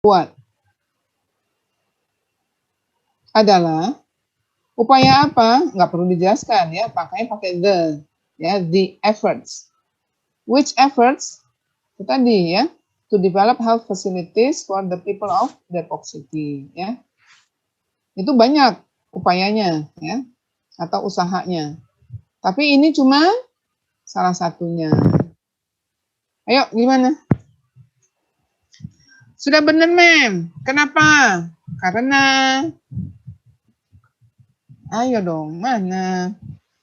buat adalah upaya apa? Nggak perlu dijelaskan ya, pakai the, ya, the efforts. Which efforts? Itu tadi ya, to develop health facilities for the people of Depok City, ya. Itu banyak upayanya, ya, atau usahanya. Tapi ini cuma salah satunya. Ayo, gimana? Sudah benar, Mem. Kenapa? Karena, ayo dong, mana?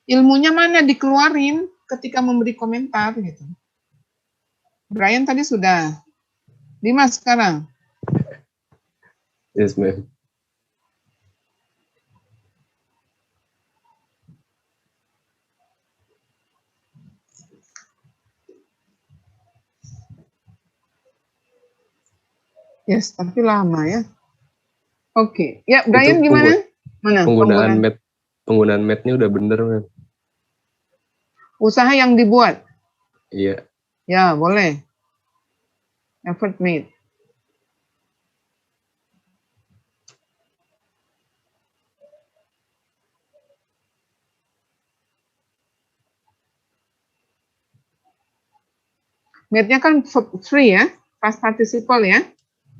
Ilmunya mana dikeluarin ketika memberi komentar, gitu. Brian tadi sudah. Dimas sekarang. Yes, ma'am. Yes, tapi lama ya. Oke, ya Brian gimana? Mana? Penggunaan mat-nya udah bener, ma'am. Usaha yang dibuat. Iya. Ya, boleh. Effort made. Made-nya kan verb 3 ya, past participle ya.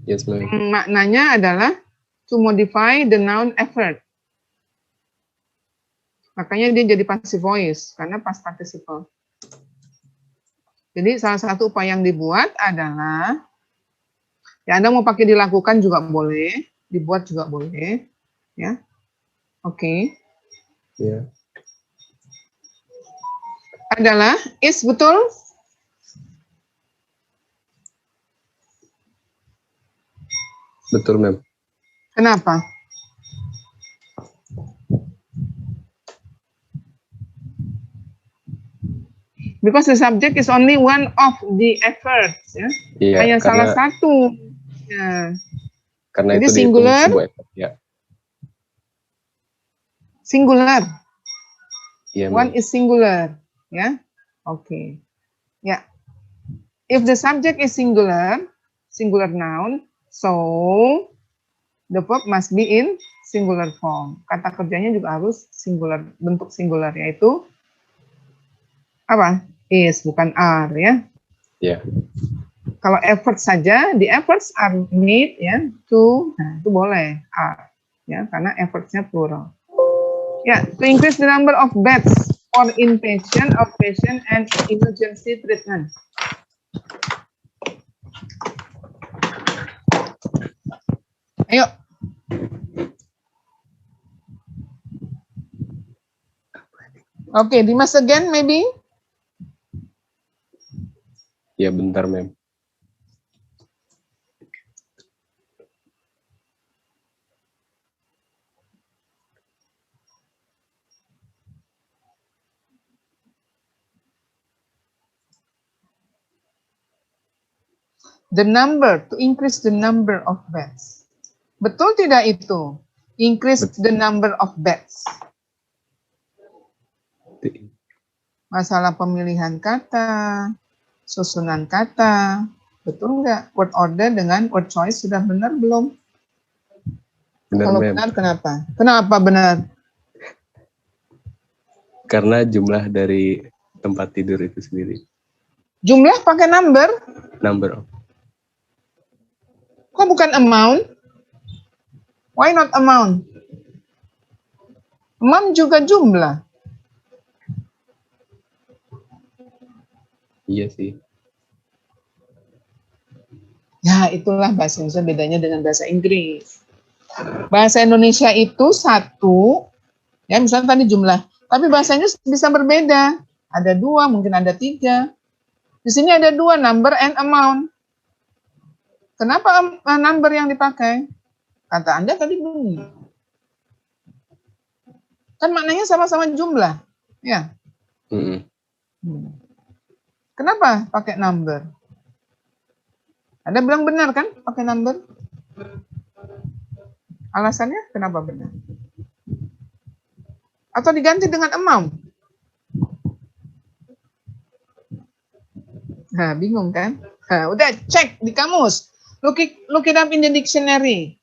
Yes, ma'am. Maknanya adalah to modify the noun effort. Makanya dia jadi passive voice, karena past participle. Jadi salah satu upaya yang dibuat adalah, ya Anda mau pakai dilakukan juga boleh, dibuat juga boleh, ya. Oke. Ya. Adalah, is betul? Betul, ma'am. Kenapa? Because the subject is only one of the efforts, ya. Iya, Hanya karena, salah satu. Ya. Karena jadi itu singular. sebuah effort, ya. Singular. Iya, One is singular, ya. Oke. Ya. If the subject is singular noun, so the verb must be in singular form. Kata kerjanya juga harus singular, bentuk singular, yaitu apa? Is, bukan are, ya. Ya. Kalau effort saja, the efforts are made, ya, to, nah itu boleh, are, ya, karena effortnya plural. Ya, to increase the number of beds for inpatient, outpatient, and emergency treatment. Ayo. Oke, Dimas again, maybe? Ya, bentar, ma'am. The number, to increase the number of beds. Betul tidak itu? Increase the number of beds. Masalah pemilihan kata, susunan kata, betul nggak? Word order dengan word choice sudah benar belum? Benar, kalau ma'am. benar, kenapa? Kenapa benar? Karena jumlah dari tempat tidur itu sendiri. Jumlah pakai number? Number of. Kok bukan amount? Why not amount? Amount juga jumlah. Iya sih. Ya, itulah bahasa Indonesia bedanya dengan bahasa Inggris. Bahasa Indonesia itu satu, ya misalnya tadi jumlah, tapi bahasanya bisa berbeda. Ada dua, mungkin ada tiga. Di sini ada dua, number and amount. Kenapa number yang dipakai? Kata Anda tadi bunyi. Kan maknanya sama-sama jumlah, ya. Kenapa pakai number? Anda bilang benar kan pakai number? Alasannya kenapa benar? Atau diganti dengan amount? Nah, bingung kan? Nah, udah cek di kamus. Look it up in the dictionary.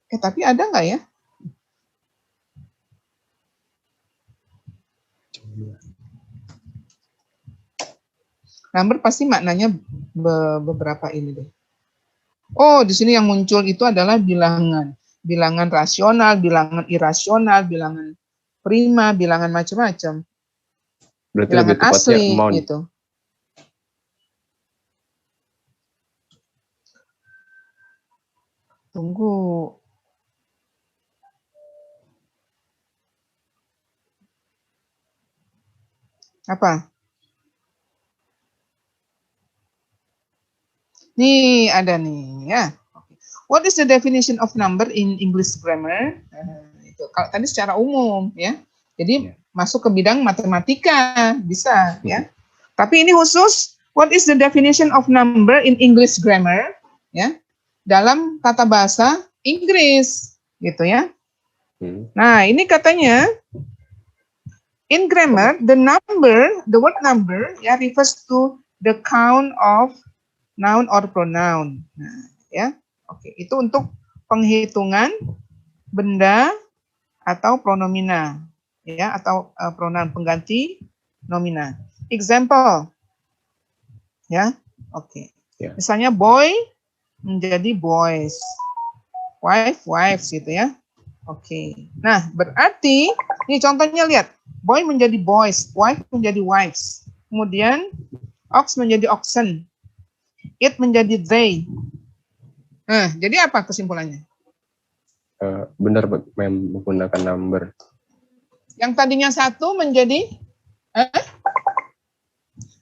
Tapi ada nggak ya? Number pasti maknanya beberapa ini deh. Oh, di sini yang muncul itu adalah bilangan. Bilangan rasional, bilangan irasional, bilangan prima, bilangan macam-macam. Berarti Bilangan lebih tepatnya asli amount. gitu. Tunggu. Apa? Nih, ada nih ya. What is the definition of number in English grammar? Itu. Kalau tadi secara umum ya. Jadi masuk ke bidang matematika bisa ya. Tapi ini khusus what is the definition of number in English grammar ya? Dalam tata bahasa Inggris gitu ya. Nah, ini katanya in grammar the word number ya refers to the count of noun or pronoun. Nah, ya. Oke, itu untuk penghitungan benda atau pronomina ya, atau pronoun pengganti nomina. Example. Ya. Oke. Misalnya boy menjadi boys. Wife, wives gitu ya. Oke. Nah, berarti ini contohnya lihat. Boy menjadi boys, wife menjadi wives. Kemudian ox menjadi oxen. It menjadi they. Nah, jadi apa kesimpulannya? Benar menggunakan number. Yang tadinya satu menjadi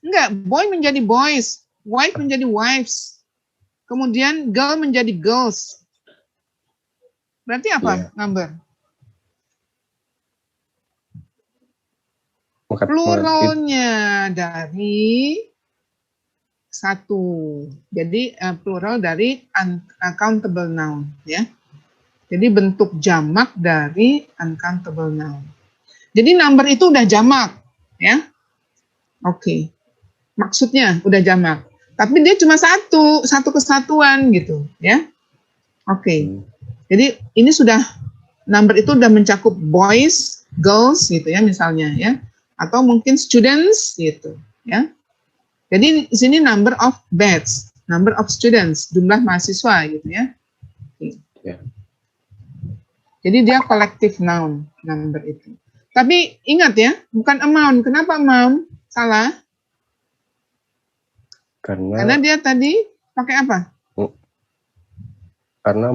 enggak, boy menjadi boys, wife menjadi wives. Kemudian girl menjadi girls. Berarti apa number? Pluralnya dari satu. Jadi plural dari uncountable noun ya. Jadi bentuk jamak dari uncountable noun. Jadi number itu udah jamak ya. Oke. Maksudnya udah jamak. Tapi dia cuma satu kesatuan gitu ya. Oke. Jadi ini sudah number itu udah mencakup boys, girls gitu ya misalnya ya. Atau mungkin students gitu ya. Jadi di sini number of beds, number of students, jumlah mahasiswa gitu ya. Jadi dia collective noun number itu. Tapi ingat ya, bukan amount. Kenapa amount? Salah. Karena dia tadi pakai apa? Karena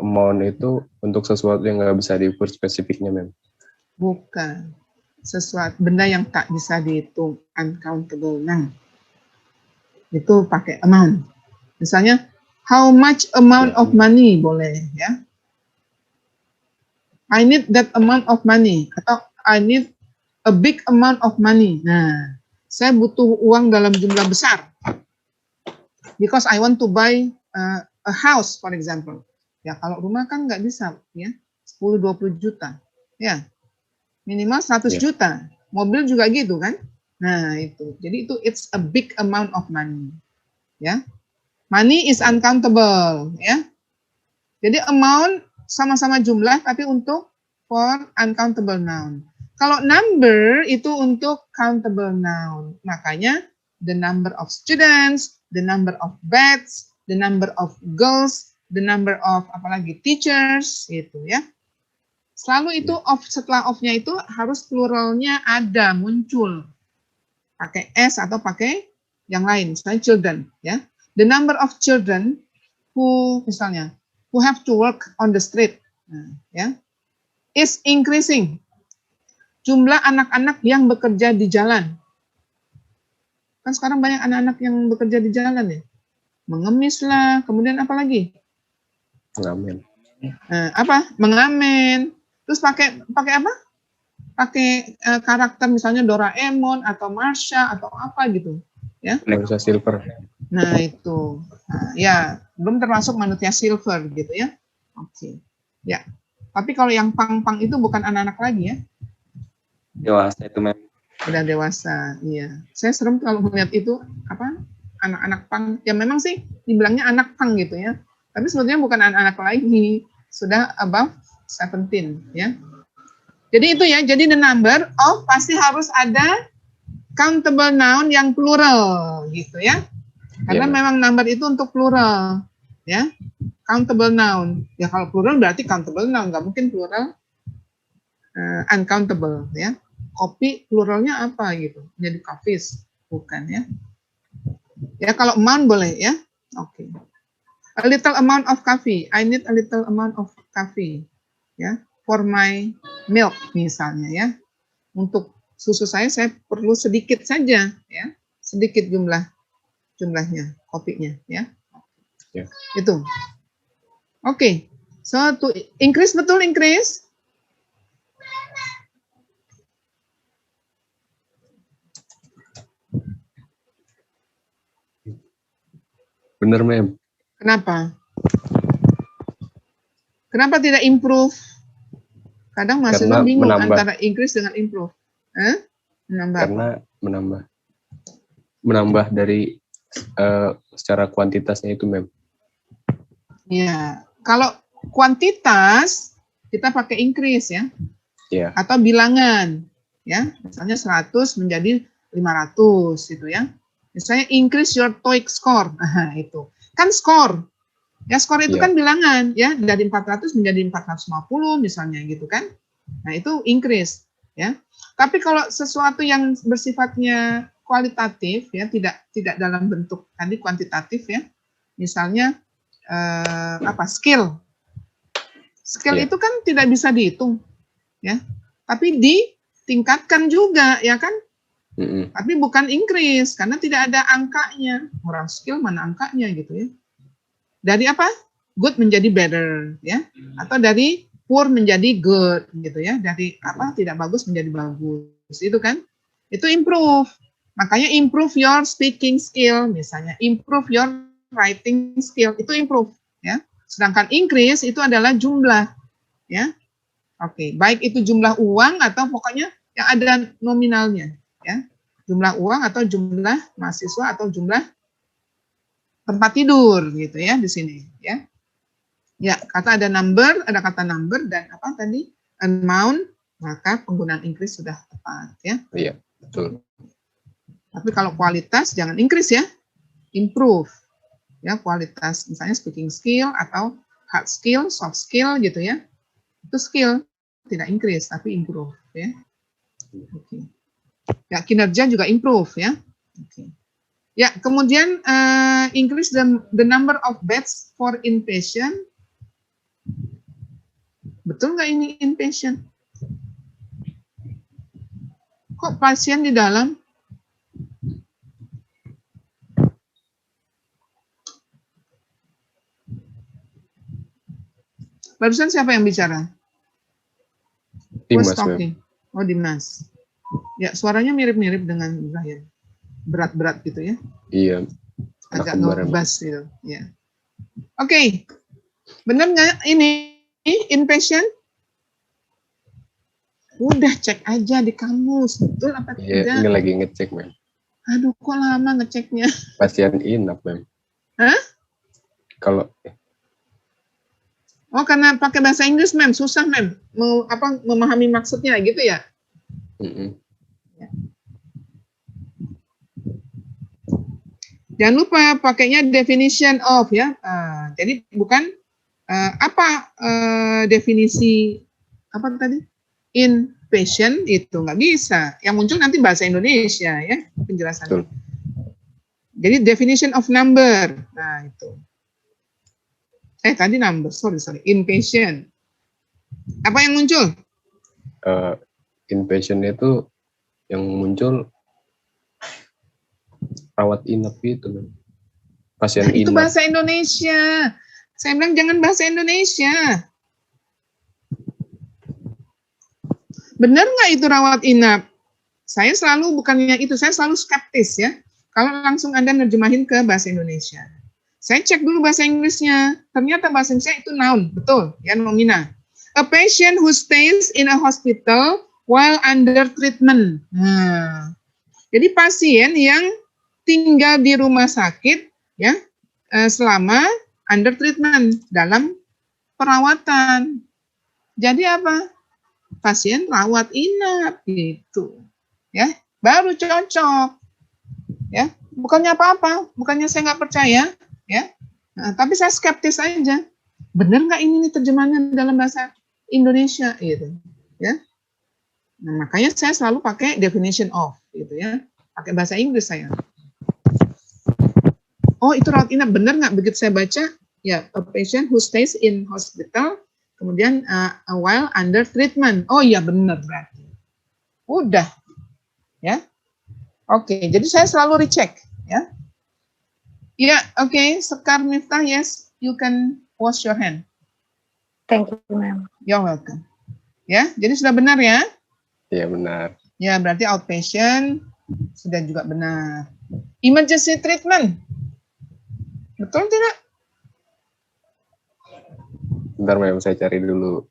amount itu untuk sesuatu yang nggak bisa diukur spesifiknya, Mem. Bukan. Sesuatu benda yang tak bisa dihitung, uncountable noun. Itu pakai amount. Misalnya, how much amount of money boleh ya. I need that amount of money atau I need a big amount of money. Nah, saya butuh uang dalam jumlah besar. Because I want to buy a house, for example. Ya, kalau rumah kan nggak bisa ya. 10-20 juta. Ya. Minimal 100 juta. Mobil juga gitu kan? Nah, itu. Jadi itu it's a big amount of money. Ya. Money is uncountable, ya. Jadi amount sama-sama jumlah tapi untuk for uncountable noun. Kalau number itu untuk countable noun. Makanya the number of students, the number of beds, the number of girls, the number of apalagi teachers gitu ya. Selalu itu of, setelah of-nya itu harus pluralnya ada, muncul. Pakai s atau pakai yang lain, misalnya children ya. The number of children who misalnya who have to work on the street ya is increasing. Jumlah anak-anak yang bekerja di jalan. Kan sekarang banyak anak-anak yang bekerja di jalan ya. Mengemis lah, kemudian apa lagi? Mengamen. Apa? Mengamen. Terus pakai apa? Pakai karakter misalnya Doraemon atau Marsha atau apa gitu, ya. Manusia silver. Nah, itu. Nah, ya, belum termasuk manusia silver gitu ya. Oke. Ya. Tapi kalau yang pang-pang itu bukan anak-anak lagi ya. Dewasa itu, Mem. Udah dewasa, iya. Saya serem kalau melihat itu apa? anak-anak pang. Ya memang sih dibilangnya anak pang gitu ya. Tapi sebetulnya bukan anak-anak lagi, sudah above 17 ya. Jadi itu ya, jadi the number of pasti harus ada countable noun yang plural gitu ya. Karena memang number itu untuk plural ya. Countable noun. Ya kalau plural berarti countable noun, nggak mungkin plural uncountable ya. Kopi pluralnya apa gitu? Jadi coffees, bukan ya. Ya kalau amount boleh ya. Oke. A little amount of coffee. I need a little amount of coffee. Ya, for my milk misalnya ya. Untuk susu saya perlu sedikit saja ya. Sedikit jumlahnya kopinya ya. Itu. Oke. So to increase, betul increase? Bener, Mem. Kenapa? Kenapa tidak improve? Kadang mahasiswa bingung antara increase dengan improve. Menambah karena apa? menambah dari secara kuantitasnya itu, Mem. Ya, kalau kuantitas kita pakai increase ya. Yeah. Atau bilangan ya. Misalnya 100 menjadi 500 gitu ya. Misalnya increase your TOEIC score. Nah, itu. Kan skor. Ya, skor itu kan bilangan ya, dari 400 menjadi 450 misalnya gitu kan. Nah, itu increase ya. Tapi kalau sesuatu yang bersifatnya kualitatif ya, tidak dalam bentuk tadi kuantitatif ya. Misalnya skill. Skill itu kan tidak bisa dihitung ya. Tapi ditingkatkan juga ya kan? Tapi bukan increase karena tidak ada angkanya. Orang skill mana angkanya gitu ya. Dari apa? Good menjadi better ya. Atau dari poor menjadi good gitu ya. Dari apa? Tidak bagus menjadi bagus. Itu kan? Itu improve. Makanya improve your speaking skill misalnya, improve your writing skill, itu improve ya. Sedangkan increase itu adalah jumlah ya. Oke, baik itu jumlah uang atau pokoknya yang ada nominalnya ya. Jumlah uang atau jumlah mahasiswa atau jumlah tempat tidur gitu ya di sini ya. Ya, kata ada kata number dan apa tadi? Amount, maka penggunaan increase sudah tepat ya. Iya, betul. Tapi kalau kualitas jangan increase ya. Improve. Ya, kualitas misalnya speaking skill atau hard skill, soft skill gitu ya. Itu skill, tidak increase tapi improve ya. Oke. Ya, kinerja juga improve ya. Oke. Ya, kemudian increase the number of beds for inpatient. Betul nggak ini inpatient? Kok pasien di dalam? Barusan siapa yang bicara? Dimas. Oh, Dimas. Ya, suaranya mirip-mirip dengan Brian. Berat-berat gitu ya. Iya. Agak ngebas gitu. Ya. Oke. Benar nggak ini inpatient? Udah cek aja di kamus. Betul apa tidak? Iya, ini lagi ngecek, Mem. Aduh, kok lama ngeceknya? Pasien inap, Mem. Hah? Kalau Oh, karena pakai bahasa Inggris, Mem. Susah, Mem. Memahami maksudnya gitu ya? Jangan lupa pakainya definition of ya. Jadi bukan definisi apa tadi? Inpatient itu nggak bisa. Yang muncul nanti bahasa Indonesia ya penjelasannya. Jadi definition of number. Nah itu. Tadi number. Sorry. Inpatient. Apa yang muncul? Inpatient itu yang muncul rawat inap itu, pasien inap. Itu bahasa Indonesia. Saya bilang jangan bahasa Indonesia. Benar nggak itu rawat inap? Saya selalu bukannya itu, saya selalu skeptis ya. Kalau langsung Anda nerjemahin ke bahasa Indonesia. Saya cek dulu bahasa Inggrisnya. Ternyata bahasa Inggrisnya itu noun, betul, ya nomina. A patient who stays in a hospital while under treatment. Nah, jadi pasien yang tinggal di rumah sakit ya selama under treatment, dalam perawatan. Jadi apa? Pasien rawat inap gitu. Ya, baru cocok. Ya, bukannya apa-apa, bukannya saya nggak percaya, ya. Nah, tapi saya skeptis aja. Benar nggak ini nih terjemahannya dalam bahasa Indonesia gitu, ya. Nah, makanya saya selalu pakai definition of gitu ya. Pakai bahasa Inggris saya. Oh, itu rawat inap, benar nggak? Begitu saya baca, ya, a patient who stays in hospital, kemudian a while under treatment. Oh iya, benar berarti. Udah, ya. Oke, jadi saya selalu recheck, ya. Ya, oke, Sekar Miftah, yes, you can wash your hand. Thank you, ma'am. You're welcome. Ya, jadi sudah benar ya? Iya benar. Ya, berarti outpatient sudah juga benar. Emergency treatment, betul tidak? Bentar ma'am, saya cari dulu.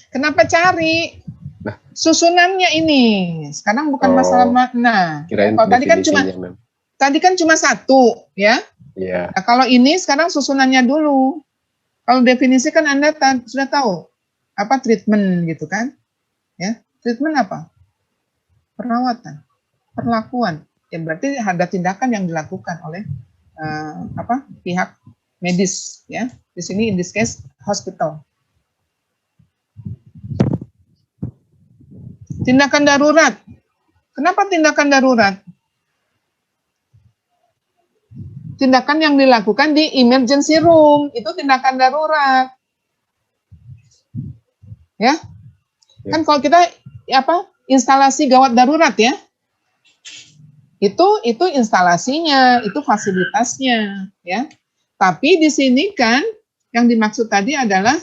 Kenapa cari? Nah. Susunannya ini. Sekarang bukan masalah makna. Kirain Kalau tadi kan cuma satu, ya. Iya. Nah, kalau ini sekarang susunannya dulu. Kalau definisi kan Anda sudah tahu apa treatment gitu kan? Ya, treatment apa? Perawatan, perlakuan. Ya berarti ada tindakan yang dilakukan oleh pihak medis, ya. Di sini in this case hospital. Tindakan darurat. Kenapa tindakan darurat? Tindakan yang dilakukan di emergency room, itu tindakan darurat. Ya. Kan kalau kita instalasi gawat darurat ya. Itu instalasinya, itu fasilitasnya, ya. Tapi di sini kan yang dimaksud tadi adalah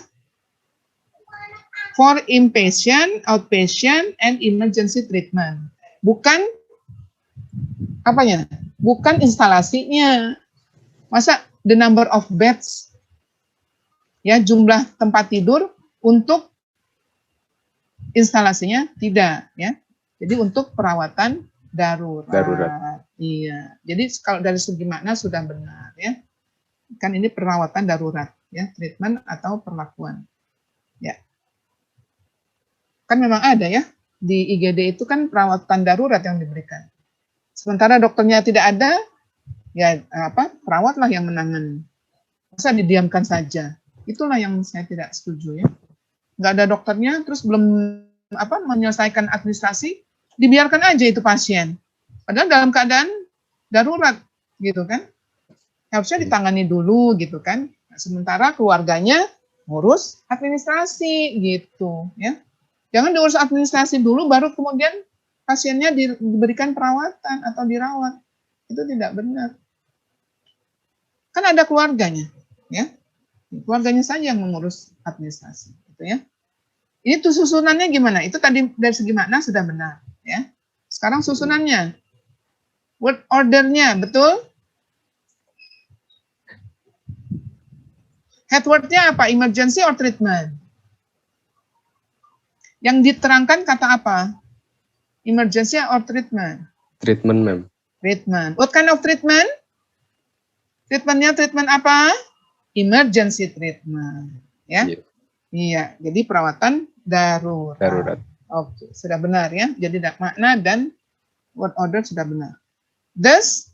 for inpatient, outpatient, and emergency treatment. Bukan apanya? Bukan instalasinya. Masa the number of beds, ya jumlah tempat tidur untuk instalasinya tidak, ya. Jadi untuk perawatan darurat. Iya. Jadi kalau dari segi makna sudah benar, ya. Kan ini perawatan darurat, ya, treatment atau perlakuan. Ya. Kan memang ada ya, di IGD itu kan perawatan darurat yang diberikan. Sementara dokternya tidak ada, ya perawatlah yang menangani. Masa didiamkan saja? Itulah yang saya tidak setuju ya. Nggak ada dokternya, terus belum menyelesaikan administrasi, dibiarkan aja itu pasien. Padahal dalam keadaan darurat, gitu kan? Harusnya ditangani dulu, gitu kan? Nah, sementara keluarganya ngurus administrasi, gitu ya. Jangan diurus administrasi dulu, baru kemudian pasiennya diberikan perawatan atau dirawat. Itu tidak benar. Kan ada keluarganya, ya. Keluarganya saja yang mengurus administrasi, gitu ya. Ini tuh susunannya gimana? Itu tadi dari segi makna sudah benar, ya. Sekarang susunannya, word ordernya, betul? Head word-nya apa? Emergency or treatment? Yang diterangkan kata apa? Emergency or treatment? Treatment, ma'am. Treatment. What kind of treatment? Treatmentnya treatment apa? Emergency treatment. Ya? Iya. Jadi perawatan darurat. Darurat. Oke, sudah benar ya. Jadi makna dan word order sudah benar. Thus,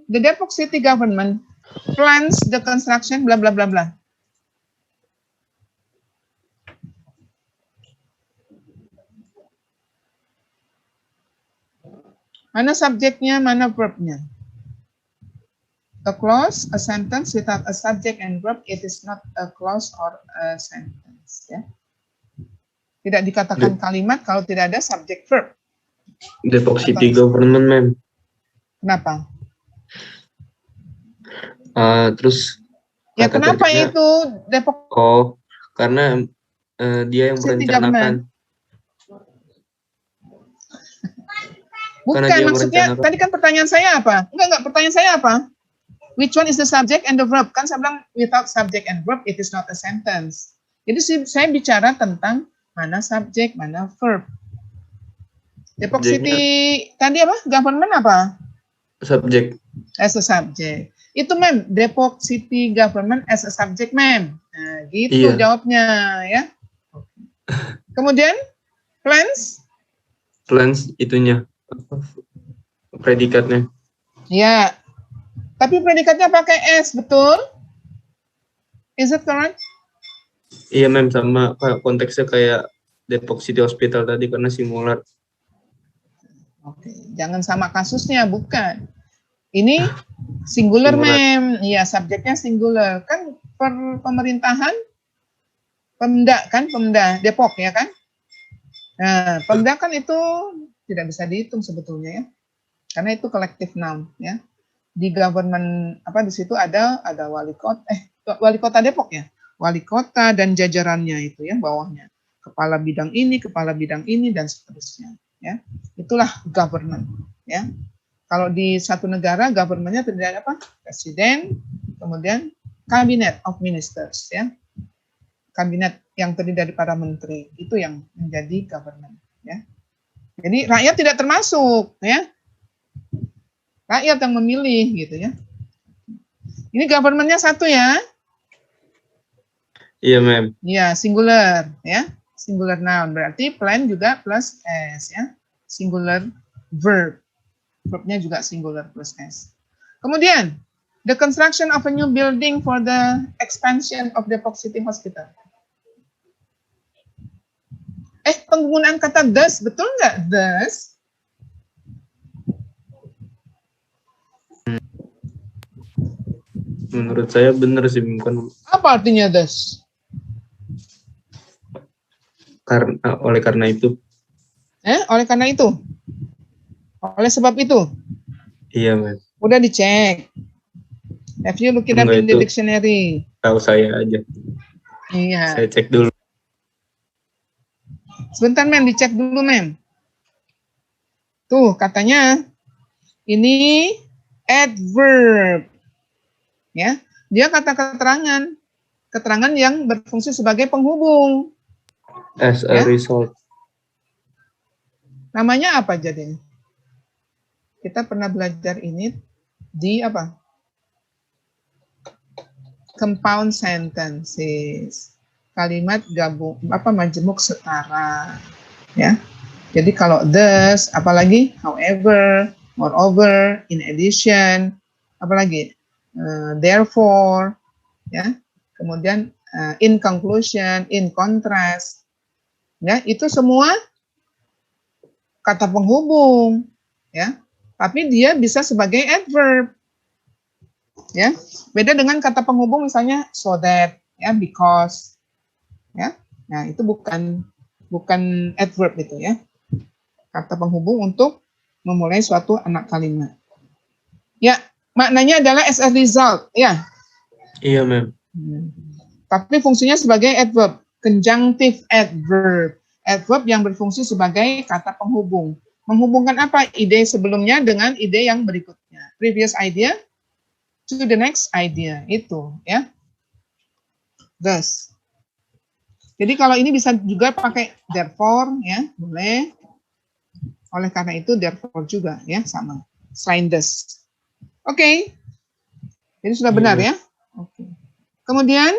the Depok City Government plans the construction bla bla bla bla. Mana subjeknya, mana verbnya? A clause, a sentence without a subject and verb, it is not a clause or a sentence. Ya. Tidak dikatakan kalimat kalau tidak ada subject verb. Depok City Government, ma'am. Kenapa? Terus ya kenapa itu Depok? Oh, karena dia yang City merencanakan. Bukan, maksudnya tadi kan pertanyaan saya apa? Enggak, pertanyaan saya apa? Which one is the subject and the verb? Kan saya bilang without subject and verb, it is not a sentence. Jadi saya bicara tentang mana subjek, mana verb. Depok City, tadi apa? Government apa? subject. As a subject. Itu mem, Depok City Government as a subject mem. Nah, gitu Iya. jawabnya ya. Kemudian plans? Plans itunya. Predikatnya. Ya. Tapi predikatnya pakai S, betul? Is it correct? Iya mem, sama konteksnya kayak Depok City Hospital tadi karena singular. Oke, jangan sama kasusnya, bukan. Ini singular, Singular. mem. Iya, subjeknya singular. Kan pemerintahan, Pemda kan, Pemda Depok ya kan? Nah, Pemda kan itu tidak bisa dihitung sebetulnya ya. Karena itu collective noun ya. Di government apa di situ ada wali kota Depok ya. Wali kota dan jajarannya itu ya bawahnya. Kepala bidang ini dan seterusnya ya. Itulah government ya. Kalau di satu negara government-nya terdiri dari apa? Presiden, kemudian cabinet of ministers ya. Kabinet yang terdiri dari para menteri itu yang menjadi government ya. Jadi rakyat tidak termasuk ya. Rakyat yang memilih gitu ya. Ini government-nya satu ya. Iya mem. Ya, singular ya. Singular noun berarti plan juga plus S ya. Singular verb. Verbnya juga singular plus S. Kemudian, the construction of a new building for the expansion of Depok City Hospital. Penggunaan kata thus, betul nggak thus? Menurut saya benar sih, bukan Apa artinya thus? oleh karena itu. Oleh karena itu? Oleh sebab itu? Iya mem. Udah dicek. Have you look it up Enggak, in the itu dictionary? tahu saya aja. Iya. Saya cek dulu. Sebentar, mem, dicek dulu, mem. Tuh, katanya ini adverb. Ya, dia kata keterangan yang berfungsi sebagai penghubung. As a Ya. result. Namanya apa jadinya? Kita pernah belajar ini di apa? Compound sentences. Kalimat gabung majemuk setara. Ya. Jadi kalau thus, apalagi however, moreover, in addition, apalagi therefore, ya. Kemudian in conclusion, in contrast. Ya, itu semua kata penghubung, ya. Tapi dia bisa sebagai adverb. Ya. Beda dengan kata penghubung misalnya so that, ya, because. Ya. Nah, itu bukan adverb itu ya. Kata penghubung untuk memulai suatu anak kalimat. Ya, maknanya adalah as a result, ya. Iya mem. Tapi fungsinya sebagai adverb, conjunctive adverb. Adverb yang berfungsi sebagai kata penghubung. Menghubungkan apa? Ide sebelumnya dengan ide yang berikutnya. Previous idea to the next idea. Itu, ya. Thus. Jadi kalau ini bisa juga pakai therefore, ya, boleh. Oleh karena itu, therefore juga, ya, sama. Selain thus. Oke. Jadi sudah benar, ya? Oke. Kemudian,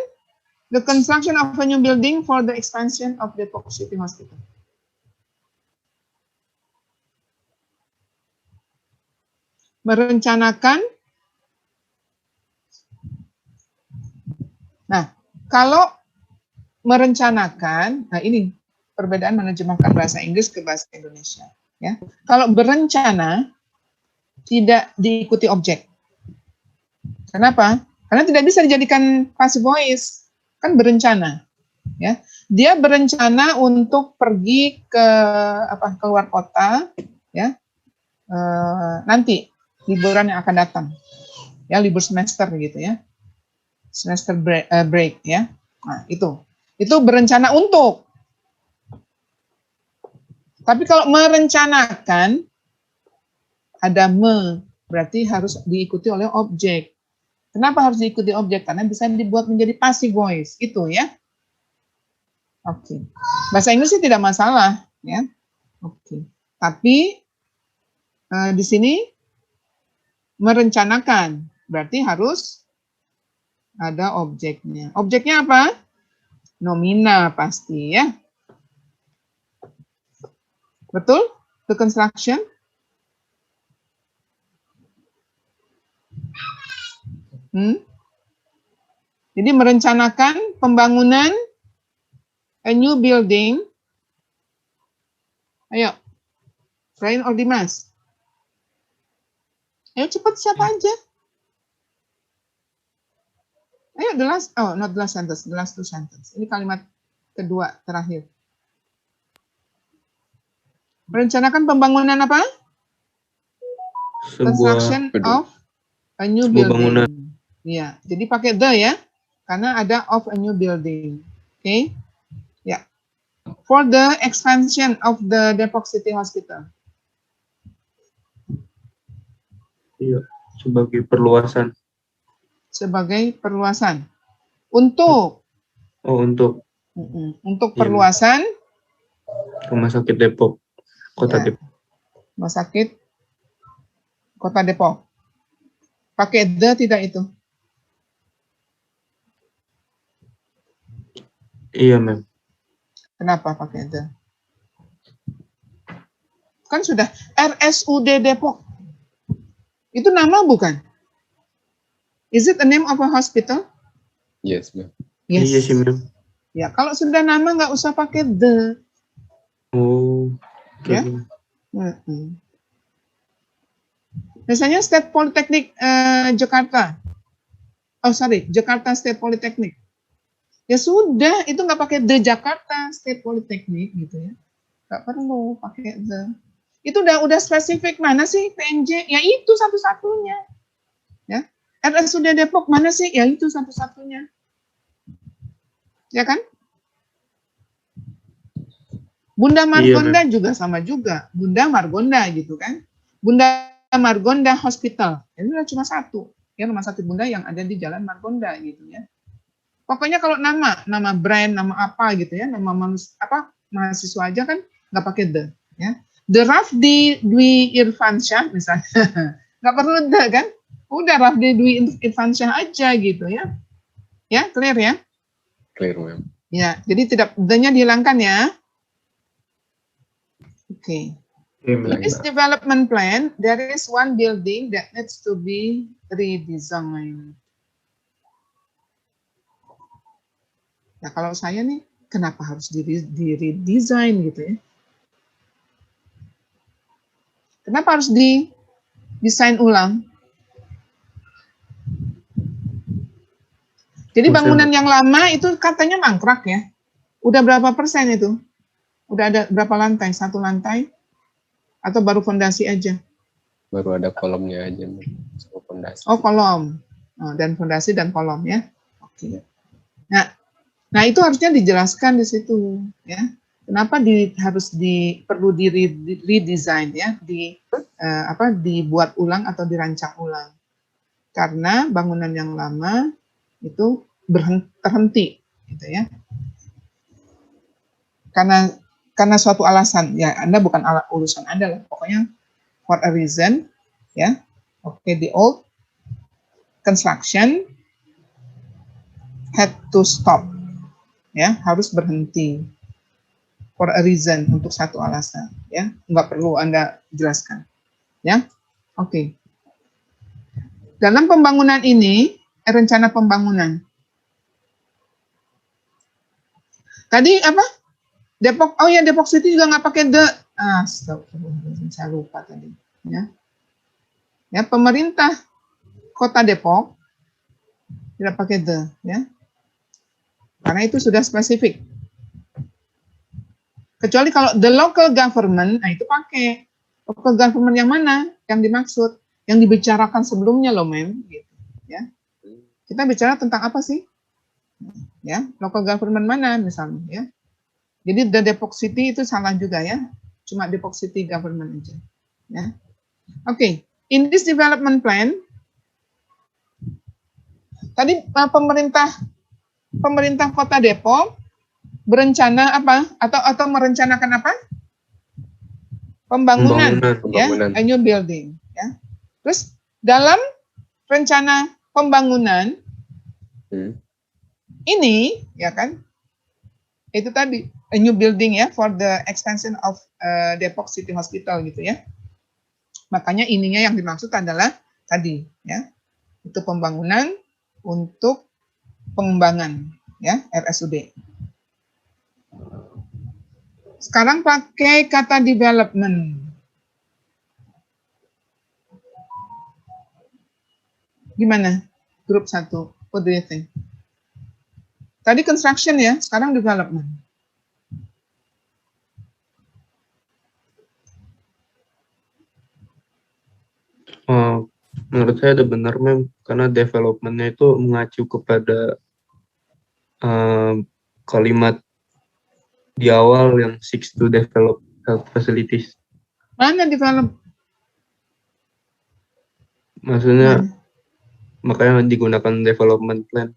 the construction of a new building for the expansion of Depok City Hospital. Merencanakan. Nah, kalau merencanakan, nah ini perbedaan menerjemahkan bahasa Inggris ke bahasa Indonesia. Ya, kalau berencana tidak diikuti objek. Kenapa? Karena tidak bisa dijadikan passive voice, kan berencana. Ya, dia berencana untuk pergi ke keluar kota, ya, nanti liburan yang akan datang, ya, libur semester gitu ya, semester break ya. Nah itu berencana untuk. Tapi kalau merencanakan ada berarti harus diikuti oleh objek. Kenapa harus diikuti objek? Karena bisa dibuat menjadi passive voice itu ya. Oke. Bahasa Inggris sih tidak masalah ya. Oke. Tapi di sini merencanakan. Berarti harus ada objeknya. Objeknya apa? Nomina pasti ya. Betul? The construction? Jadi merencanakan pembangunan a new building. Ayo, Brian or Dimas. Ayo cepat siapa aja. Ayo the last, oh not the last sentence, the last two sentence. Ini kalimat kedua terakhir. Merencanakan pembangunan apa? Construction of a new building. Ya, jadi pakai the ya, karena ada of a new building. Oke, ya. For the expansion of the Depok City Hospital. Iya, sebagai perluasan. Sebagai perluasan. Untuk. Oh, untuk Perluasan. Rumah Sakit Depok, Kota Ya. Depok. Rumah Sakit Kota Depok. Pakai the tidak itu? Iya, Mem. Kenapa pakai the? Kan sudah RSUD Depok. Itu nama bukan? Is it a name of a hospital? Yes, ma'am. Yes. Iya sih, Mem. Ya, kalau sudah nama nggak usah pakai the. Oh. Ya. Misalnya State Polytechnic Jakarta. Oh, sorry, Jakarta State Polytechnic. Ya sudah, itu nggak pakai the Jakarta State Polytechnic gitu ya. Nggak perlu pakai the. Itu udah spesifik mana sih PNJ? Ya itu satu-satunya. Ya. RSUD Depok mana sih? Ya itu satu-satunya. Ya kan? Bunda Margonda juga sama juga. Bunda Margonda gitu kan. Bunda Margonda Hospital. Ini cuma satu. Ya, rumah sakit Bunda yang ada di Jalan Margonda gitu ya. Pokoknya kalau nama brand, nama apa gitu ya, nama mahasiswa aja kan nggak pakai the, ya. The Rafdi Dwi Irfansyah misalnya, nggak perlu the kan? Udah Rafdi Dwi Irfansyah aja gitu ya. Ya, clear ya? Clear, ma'am. Ya, jadi tidak the-nya dihilangkan ya. Oke. In this development plan, there is one building that needs to be redesigned. Nah, kalau saya nih, kenapa harus di-redesign gitu ya? Kenapa harus didesain ulang? Jadi bangunan yang lama itu katanya mangkrak ya. Udah berapa persen itu? Udah ada berapa lantai? Satu lantai? Atau baru fondasi aja? Baru ada kolomnya aja, ma'am. Sama fondasi. Oh, kolom. Oh, dan fondasi dan kolom ya. Oke. Nah, itu harusnya dijelaskan di situ, ya. Kenapa perlu di redesign ya, dibuat ulang atau dirancang ulang? Karena bangunan yang lama itu terhenti, gitu ya. Karena suatu alasan, ya Anda bukan urusan Anda lah, pokoknya for a reason, ya. Oke, the old construction had to stop. Ya, harus berhenti for a reason, untuk satu alasan, ya. Nggak perlu Anda jelaskan, ya. Oke. Dalam pembangunan ini, rencana pembangunan. Tadi apa? Depok, oh ya, Depok City juga nggak pakai the. Astagfirullahaladzim, saya lupa tadi, ya. Ya, pemerintah Kota Depok tidak pakai the, ya. Karena itu sudah spesifik. Kecuali kalau the local government, nah itu pakai. Local government yang mana? Yang dimaksud? Yang dibicarakan sebelumnya loh, Mem. Gitu, ya. Kita bicara tentang apa sih? Ya, local government mana misalnya, ya. Jadi the Depok City itu salah juga ya. Cuma Depok City government aja. Ya. Oke. In this development plan, tadi pemerintah Kota Depok berencana apa? Atau merencanakan apa? Pembangunan. Ya, a new building. Ya. Terus dalam rencana pembangunan ini, ya kan, itu tadi a new building ya for the extension of Depok City Hospital gitu ya. Makanya ininya yang dimaksud adalah tadi ya, itu pembangunan untuk pengembangan ya RSUD. Sekarang pakai kata development. Gimana? Grup 1. What do you think? Tadi construction ya, sekarang development. Menurut saya ada benar, Mem, karena development-nya itu mengacu kepada kalimat di awal yang seeks to develop health facilities. Mana develop? Maksudnya makanya digunakan development plan.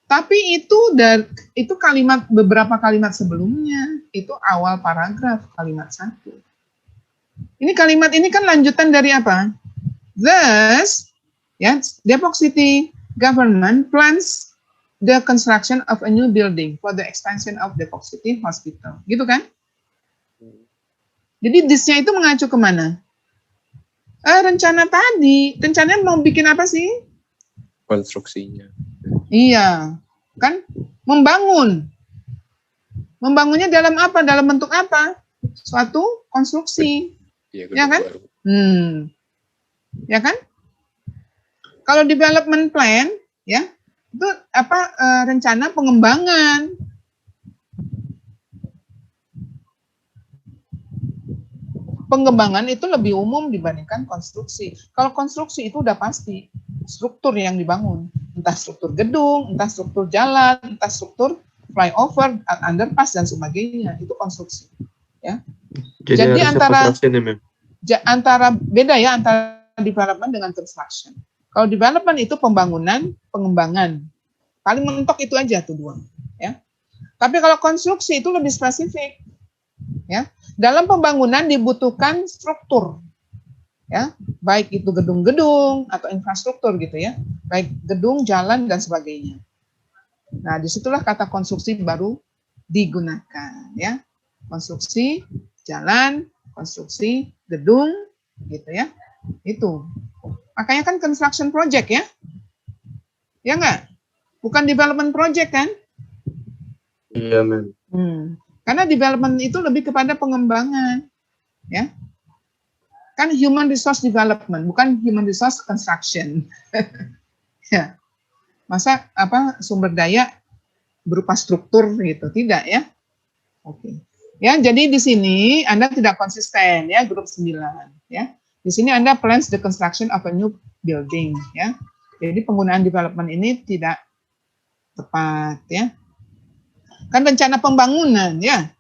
Tapi itu kalimat, beberapa kalimat sebelumnya, itu awal paragraf kalimat 1. Ini kalimat ini kan lanjutan dari apa? Thus, ya, Depok City Government plans the construction of a new building for the expansion of Depok City Hospital. Gitu kan? Jadi this-nya itu mengacu kemana? Rencana tadi. Rencananya mau bikin apa sih? Konstruksinya. Iya, kan? Membangun. Membangunnya dalam apa? Dalam bentuk apa? Suatu konstruksi. Iya, Ya kan? baru. Ya kan? Kalau development plan, ya, itu apa? Rencana pengembangan. Pengembangan itu lebih umum dibandingkan konstruksi. Kalau konstruksi itu udah pasti struktur yang dibangun, entah struktur gedung, entah struktur jalan, entah struktur flyover, underpass dan sebagainya, itu konstruksi. Ya. Jadi antara beda ya antara development dengan construction. Kalau development itu pembangunan, pengembangan. Paling mentok itu aja tuh dua, ya. Tapi kalau konstruksi itu lebih spesifik. Ya. Dalam pembangunan dibutuhkan struktur. Ya, baik itu gedung-gedung atau infrastruktur gitu ya. Baik gedung, jalan dan sebagainya. Nah, disitulah kata konstruksi baru digunakan ya. Konstruksi jalan, konstruksi gedung gitu ya. Itu. Makanya kan construction project ya. Ya enggak? Bukan development project kan? Iya, Mem. Karena development itu lebih kepada pengembangan. Ya. Kan human resource development, bukan human resource construction. Ya. Masa apa sumber daya berupa struktur gitu, tidak ya? Oke. Ya, jadi di sini Anda tidak konsisten ya, grup 9 ya. Di sini Anda plans the construction of a new building ya. Jadi penggunaan development ini tidak tepat ya. Kan rencana pembangunan ya.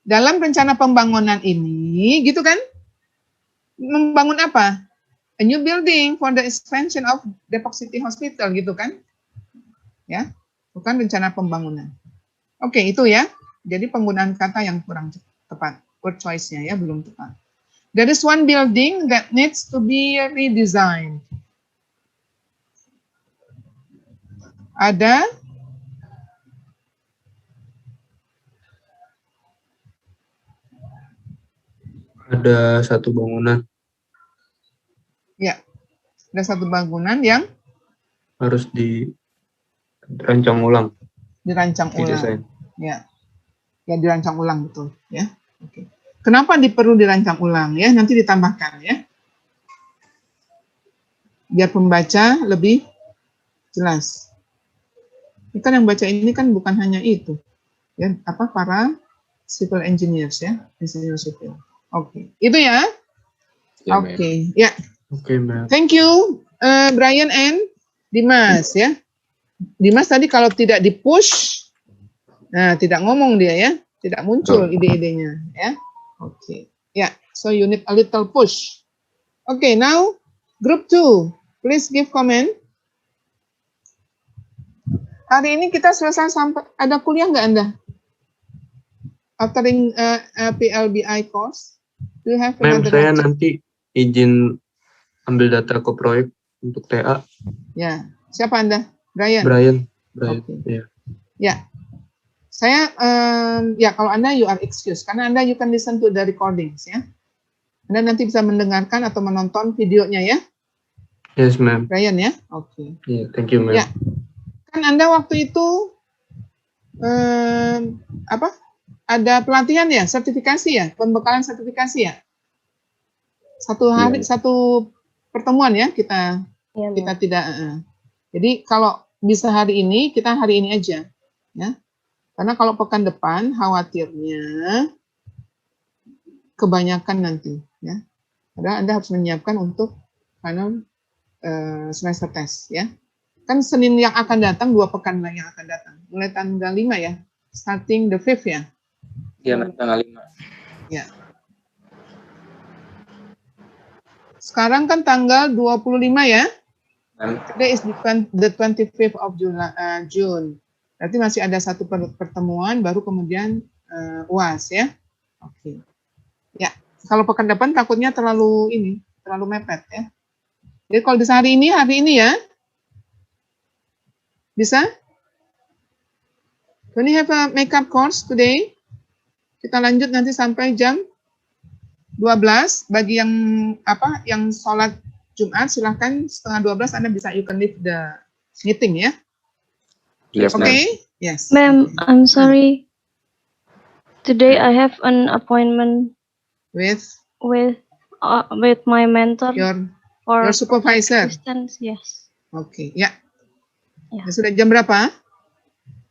Dalam rencana pembangunan ini gitu kan? Membangun apa? A new building for the expansion of Depok City Hospital gitu kan? Ya. Bukan rencana pembangunan. Oke, itu ya. Jadi penggunaan kata yang kurang tepat. Word choice-nya ya belum tepat. There is one building that needs to be redesigned. Ada satu bangunan ya. Ada satu bangunan yang harus dirancang ulang. Dirancang ulang. Didesain. Ya. Ya dirancang ulang betul ya. Oke. Kenapa perlu dirancang ulang ya? Nanti ditambahkan ya. Biar pembaca lebih jelas. Ini kan yang baca ini kan bukan hanya itu. Ya, apa para civil engineers ya, engineer sipil. Oke. Itu ya. Ya, Oke. Ya. Oke, Mem. Thank you Brian and Dimas ya. Dimas tadi kalau tidak di-push, nah tidak ngomong dia ya, tidak muncul ide-idenya ya. Oke. Ya, so you need a little push. Okay, now group 2, please give comment. Hari ini kita selesai sampai, ada kuliah nggak Anda? After PLBI course, do you have Mem, another saya lecture? nanti izin ambil data ke proyek untuk TA. Ya, siapa Anda? Brian. Brian. Oke. Iya. Ya, saya ya kalau Anda you are excused karena Anda you can listen to the recordings ya. Anda nanti bisa mendengarkan atau menonton videonya ya, Yes, ma'am. Brian ya. Oke. Iya, thank you, ma'am. Ya, kan Anda waktu itu apa? Ada pelatihan ya, sertifikasi ya, pembekalan sertifikasi ya. Satu hari, Iya. satu pertemuan ya kita Iya, kita tidak. Jadi kalau bisa hari ini kita hari ini aja ya. Karena kalau pekan depan khawatirnya kebanyakan nanti ya. Padahal Anda harus menyiapkan untuk final semester test ya. Kan Senin yang akan datang, 2 pekan yang akan datang. Mulai tanggal 5 ya. Starting the 5th ya. Iya, tanggal 5. Ya. Sekarang kan tanggal 25 ya. Today is the 25th of June. Berarti masih ada satu pertemuan, baru kemudian UAS ya. Oke. Ya, kalau pekan depan takutnya terlalu mepet ya. Jadi kalau bisa hari ini ya. Bisa? Can you have a makeup course today? Kita lanjut nanti sampai jam 12. Bagi yang sholat Jumat, silahkan setengah 12 Anda bisa, you can leave the meeting ya. Yes, Oke? ma'am. Yes. Ma'am, Okay. I'm sorry. Today I have an appointment With with my mentor your for supervisor. assistance. Yes. Oke, ya. Ya. Sudah jam berapa?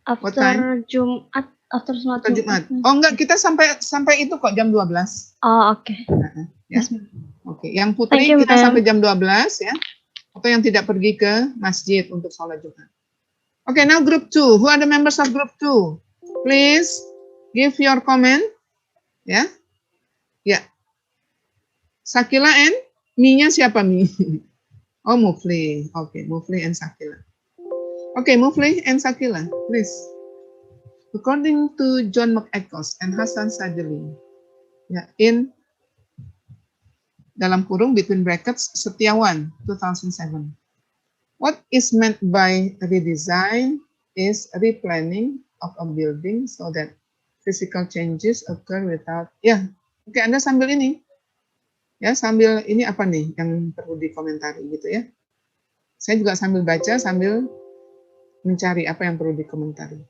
What After Jumat, after Atau sholat Jumat? Jumat. Oh enggak, kita sampai itu kok jam 12. Oh, oke. Ya. Yes, ma'am. Oke, yang putri Thank you, kita ma'am. sampai jam 12 ya. Atau yang tidak pergi ke masjid untuk sholat Jumat. Oke, now group 2. Who are the members of group 2? Please give your comment. Ya. Ya. Sakila and Mi-nya siapa Mi? Oh, Mufli. Oke, Mufli and Sakila. Oke, Mufli and Sakila, please. According to John McEccles and Hasan Sadili, ya, in dalam kurung between brackets Setiawan 2007. What is meant by redesign is replanning of a building so that physical changes occur without. Ya, oke, Anda sambil ini. Ya, sambil ini apa nih yang perlu dikomentari gitu ya. Saya juga sambil baca sambil mencari apa yang perlu dikomentari.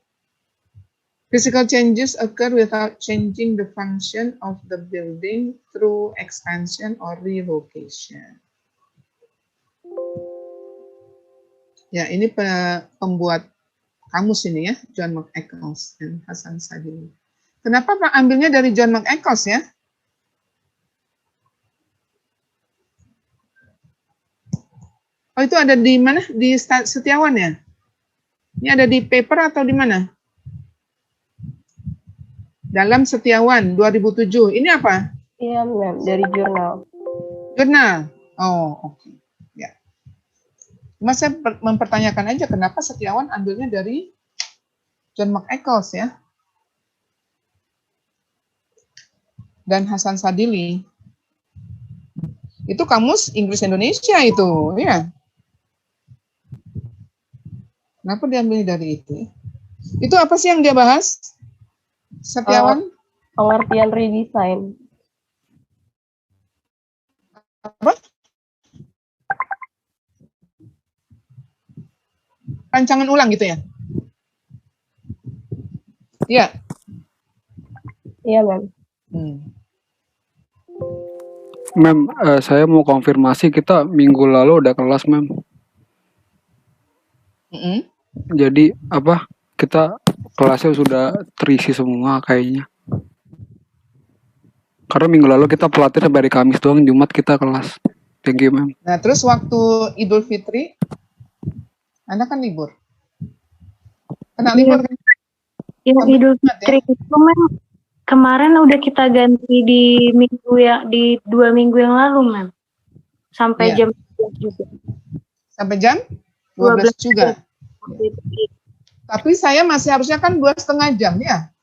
Physical changes occur without changing the function of the building through expansion or relocation. Ya, ini pembuat kamus ini ya, John McEccles dan Hasan Sadili. Kenapa Pak ambilnya dari John McEccles ya? Oh, itu ada di mana? Di Setiawan ya? Ini ada di paper atau di mana? Dalam Setiawan 2007. Ini apa? Iya, ma'am, dari jurnal. Jurnal. Oh, oke. Ya. Cuma saya mempertanyakan aja kenapa Setiawan ambilnya dari John McEccles ya. Dan Hasan Sadili. Itu kamus Inggris Indonesia itu, ya. Kenapa diambil dari itu? Itu apa sih yang dia bahas? Setiawan? Pengertian redesign. Apa? Rancangan ulang gitu ya? Iya. Iya, ma'am. Ma'am, saya mau konfirmasi kita minggu lalu udah kelas, ma'am. Jadi apa? Kita kelasnya sudah terisi semua kayaknya. Karena minggu lalu kita pelatihan dari Kamis doang, Jumat kita kelas. Thank you, ma'am. Nah, terus waktu Idul Fitri, Anda kan libur. Kena libur kan? Yang Idul Fitri itu, ma'am, kemarin udah kita ganti di di 2 minggu yang lalu, ma'am. Sampai Iya. jam 12 juga. Sampai jam 12 juga. Iya. Tapi saya masih harusnya kan 2,5 jam ya.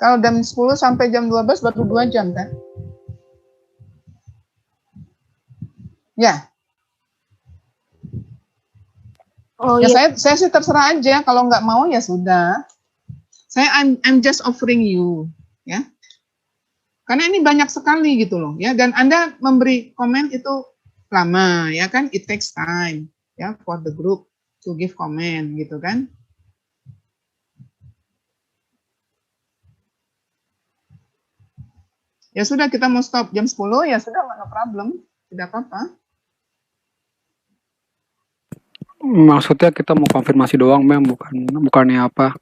Kalau jam 10 sampai jam 12 baru 2 jam kan. Ya, Oh ya iya, saya sih terserah aja. Kalau nggak mau ya sudah. I'm just offering you, ya. Karena ini banyak sekali gitu loh, ya. Dan Anda memberi komen itu lama, ya kan? It takes time, ya, for the group to give comment, gitu kan? Ya sudah, kita mau stop jam 10, ya sudah, no problem, tidak apa-apa. Maksudnya kita mau konfirmasi doang, Mem, bukannya apa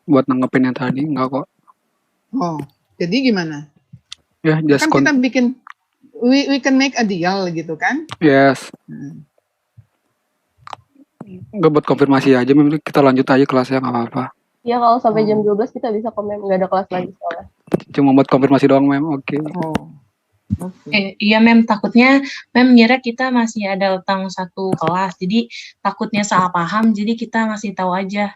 buat nanggepin yang tadi, enggak kok. Oh, jadi gimana? Ya, just Kan kita bikin, we can make a deal gitu kan? yes. Enggak buat konfirmasi aja, Mem. Kita lanjut aja kelasnya, nggak apa-apa. Ya kalau sampai jam 12 kita bisa komen, nggak ada kelas lagi soalnya. Cuma buat konfirmasi doang, Mem. Oke. Oh, oke. Iya Mem, takutnya Mem ngira kita masih ada utang satu kelas, jadi takutnya salah paham, jadi kita masih tahu aja.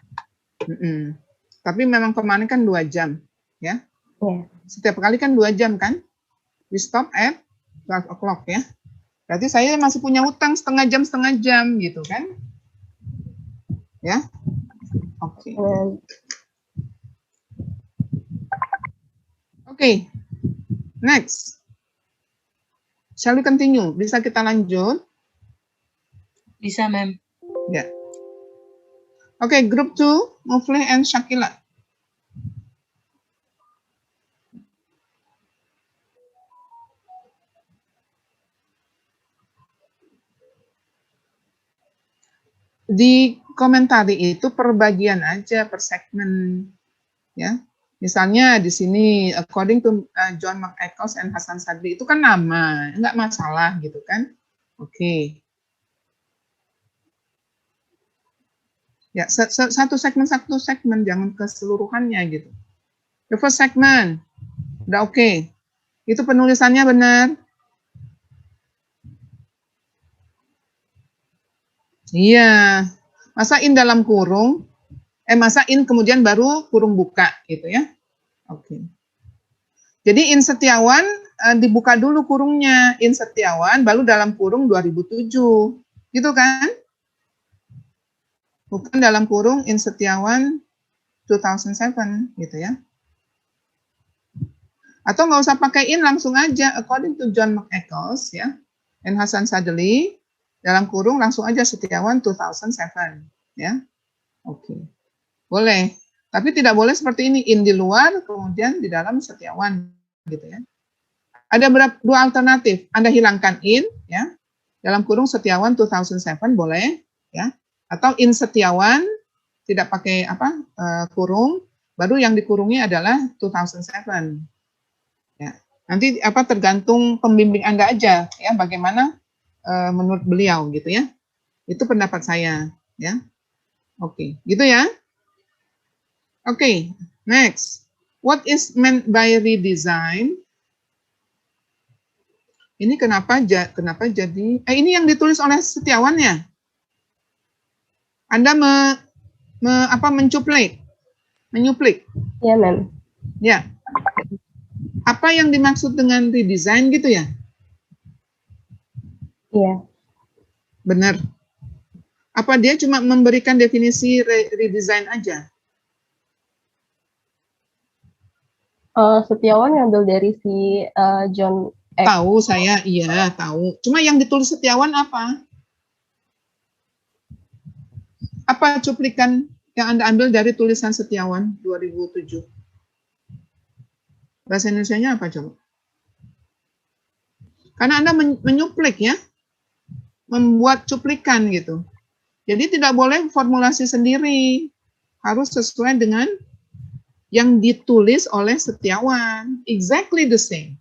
Tapi memang kemarin kan 2 jam, ya? Iya. Setiap kali kan 2 jam kan? We stop at 12 o'clock ya. Berarti saya masih punya utang setengah jam gitu kan? Ya? Oke. Oke. Next. Shall we continue? Bisa kita lanjut? Bisa Mem. Ya. Oke, group 2, Muflih and Shakila. Di komentari itu per bagian aja, per segmen, ya. Misalnya di sini according to John McEccles and Hasan Sadri itu kan nama, nggak masalah gitu kan? Oke. Ya, satu segmen, jangan keseluruhannya gitu. The first segment, udah oke. Itu penulisannya benar. Iya, masa in dalam kurung, masa in kemudian baru kurung buka gitu ya. Oke. Jadi in Setiawan dibuka dulu kurungnya, in Setiawan baru dalam kurung 2007. Gitu kan? Bukan dalam kurung in Setiawan 2007 gitu ya. Atau nggak usah pakai in, langsung aja according to John McEccles ya. And Hasan Sadli dalam kurung langsung aja Setiawan 2007 ya. Oke. Boleh. Tapi tidak boleh seperti ini, in di luar kemudian di dalam Setiawan gitu ya. Ada dua alternatif. Anda hilangkan in ya. Dalam kurung Setiawan 2007 boleh ya. Atau in Setiawan tidak pakai kurung, baru yang dikurungi adalah 2007. Ya. Nanti tergantung pembimbing Anda aja ya, bagaimana menurut beliau gitu ya. Itu pendapat saya ya. Oke, gitu ya. Oke, next. What is meant by redesign? Ini kenapa jadi ini yang ditulis oleh Setiawan ya? Anda menyuplik. Iya, Mem. Ya. Apa yang dimaksud dengan redesign gitu ya? Iya. Benar. Apa dia cuma memberikan definisi redesign aja? Setiawan ngambil dari si John X. Tahu saya, iya tahu. Cuma yang ditulis Setiawan apa? Apa cuplikan yang Anda ambil dari tulisan Setiawan 2007? Bahasa Indonesianya apa coba? Karena Anda menyuplik ya, membuat cuplikan gitu. Jadi tidak boleh formulasi sendiri, harus sesuai dengan yang ditulis oleh Setiawan, exactly the same.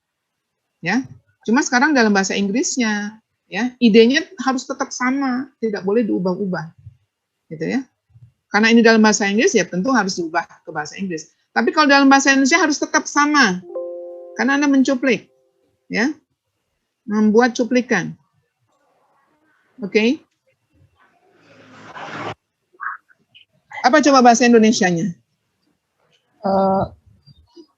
Ya, cuma sekarang dalam bahasa Inggrisnya, ya, idenya harus tetap sama, tidak boleh diubah-ubah, gitu ya. Karena ini dalam bahasa Inggris ya tentu harus diubah ke bahasa Inggris. Tapi kalau dalam bahasa Indonesia harus tetap sama, karena Anda mencuplik, ya, membuat cuplikan. Oke. Apa coba bahasa Indonesianya?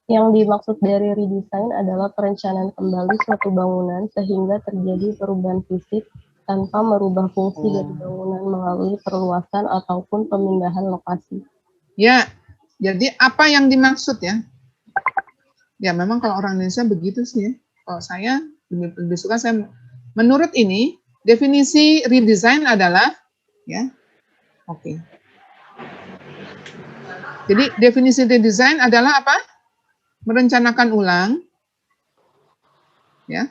Yang dimaksud dari redesign adalah perencanaan kembali suatu bangunan sehingga terjadi perubahan fisik tanpa merubah fungsi dari bangunan melalui perluasan ataupun pemindahan lokasi. Ya, jadi apa yang dimaksud ya? Ya memang kalau orang Indonesia begitu sih ya. Kalau saya lebih suka menurut ini definisi redesign adalah ya. Oke. Jadi definisi redesign adalah apa? Merencanakan ulang ya.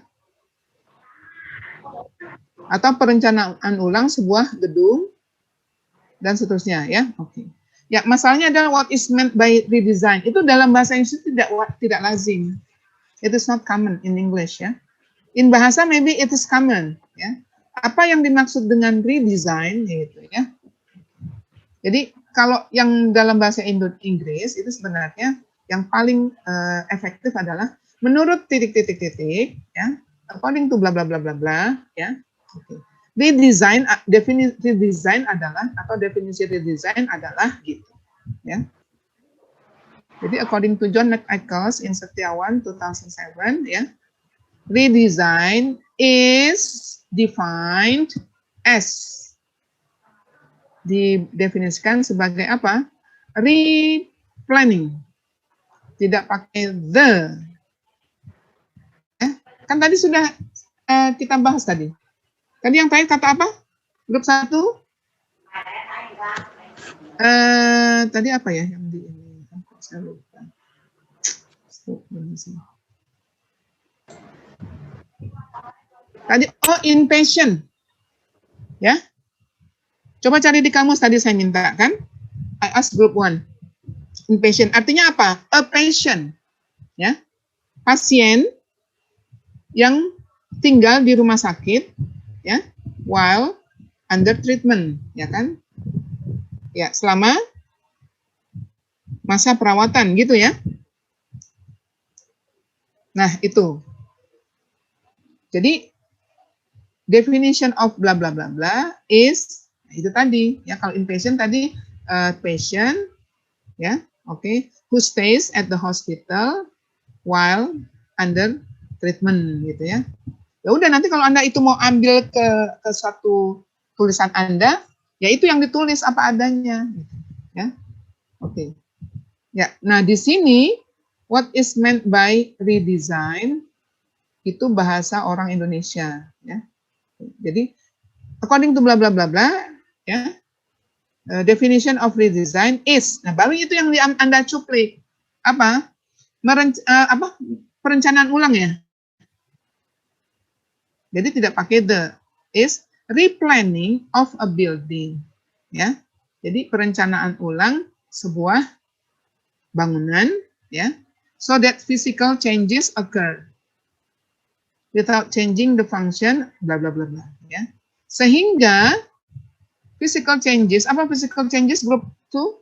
Atau perencanaan ulang sebuah gedung dan seterusnya ya. Oke. Ya, masalahnya adalah what is meant by redesign. Itu dalam bahasa Inggris tidak lazim. It is not common in English ya. In bahasa maybe it is common ya. Apa yang dimaksud dengan redesign gitu ya. Jadi kalau yang dalam bahasa Inggris itu sebenarnya yang paling efektif adalah menurut titik-titik ya. According to bla bla bla bla bla ya. Okay. Definisi redesign adalah atau definisi redesign adalah gitu ya. Jadi according to John McAickles in Setiawan 2007 ya, redesign is defined as didefinisikan sebagai apa? Replanning. Tidak pakai the. Kan tadi sudah kita bahas tadi. Tadi yang terakhir kata apa? Grup 1? Tadi apa ya yang di ini? Saya lupa. Tadi impatient. Ya. Coba cari di kamus tadi saya minta kan? I ask group 1. Impatient artinya apa? A patient. Ya. Pasien yang tinggal di rumah sakit ya, while under treatment, ya kan? Ya, selama masa perawatan gitu ya. Nah, itu. Jadi definition of bla bla bla bla is itu tadi ya, kalau inpatient tadi patient ya, oke, who stays at the hospital while under treatment gitu ya. Ya udah, nanti kalau Anda itu mau ambil ke suatu tulisan Anda, ya itu yang ditulis apa adanya gitu, ya. Oke. Ya, nah di sini what is meant by redesign itu bahasa orang Indonesia ya. Jadi according to bla bla bla bla ya, definition of redesign is, nah baru itu yang Anda cuplik apa? Perencanaan ulang ya. Jadi tidak pakai the, is replanning of a building ya. Jadi perencanaan ulang sebuah bangunan ya, so that physical changes occur without changing the function bla bla bla bla ya. Sehingga physical changes, apa physical changes grup 2?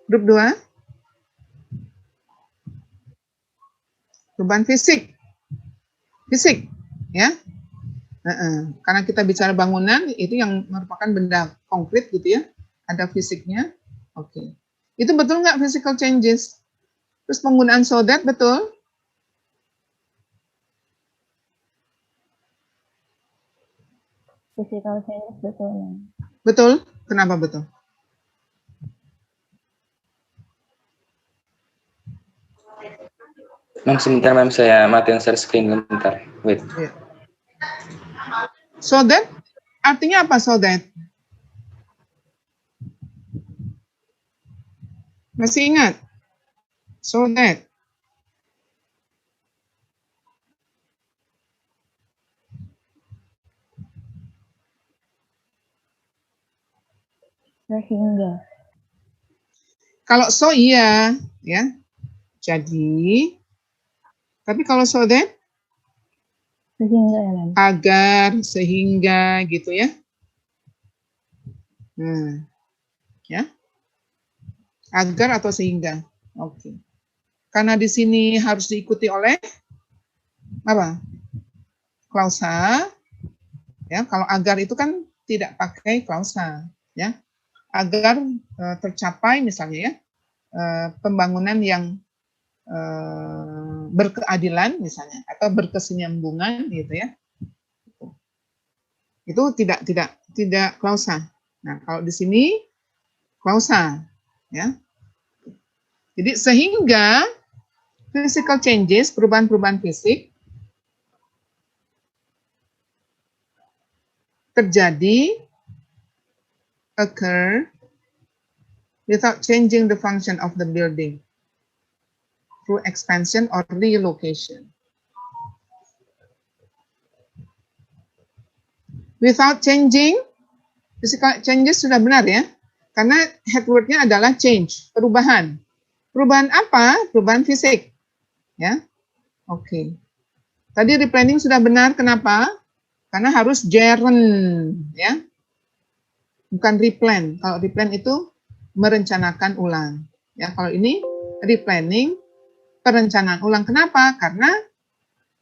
Grup 2? Perubahan fisik. Fisik ya. Karena kita bicara bangunan itu yang merupakan benda konkret gitu ya. Ada fisiknya. Oke. Itu betul nggak physical changes? Terus penggunaan so that betul? Physical changes betul. Betul? Kenapa betul? Ma'am, sebentar Ma'am, saya matiin share screen bentar. Wait. Yeah. So that artinya apa so that? Masih ingat? So that. Sehingga. Kalau so iya, ya. Jadi, tapi kalau so that? Sehingga ya, Ma'am. Agar, sehingga gitu ya. Ya. Agar atau sehingga. Oke. Karena di sini harus diikuti oleh apa? Klausa. Ya, kalau agar itu kan tidak pakai klausa, ya. Agar tercapai misalnya ya, pembangunan yang berkeadilan misalnya atau berkesinambungan gitu ya. Itu tidak klausa. Nah, kalau di sini klausa ya. Jadi sehingga physical changes, perubahan-perubahan fisik terjadi occur without changing the function of the building through expansion or relocation. Without changing, physical changes sudah benar ya, karena head word-nya adalah change, perubahan. Perubahan apa? Perubahan fisik. Ya, oke. Tadi replanning sudah benar, kenapa? Karena harus gerund, ya. Bukan replan. Kalau replan itu merencanakan ulang. Ya, kalau ini replanning, perencanaan ulang. Kenapa? Karena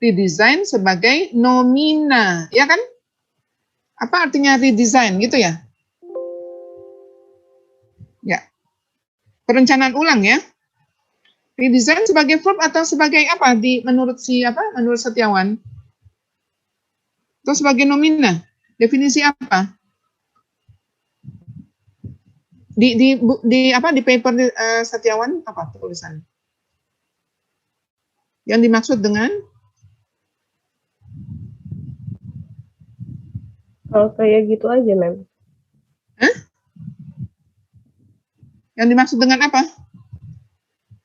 redesign sebagai nomina, ya kan? Apa artinya redesign gitu ya? Ya. Perencanaan ulang ya. Redesign sebagai verb atau sebagai apa menurut Setiawan? Atau sebagai nomina? Definisi apa? Di paper Setiawan apa tulisan? Yang dimaksud dengan Kalau kayak gitu aja, Mem. Hah? Yang dimaksud dengan apa?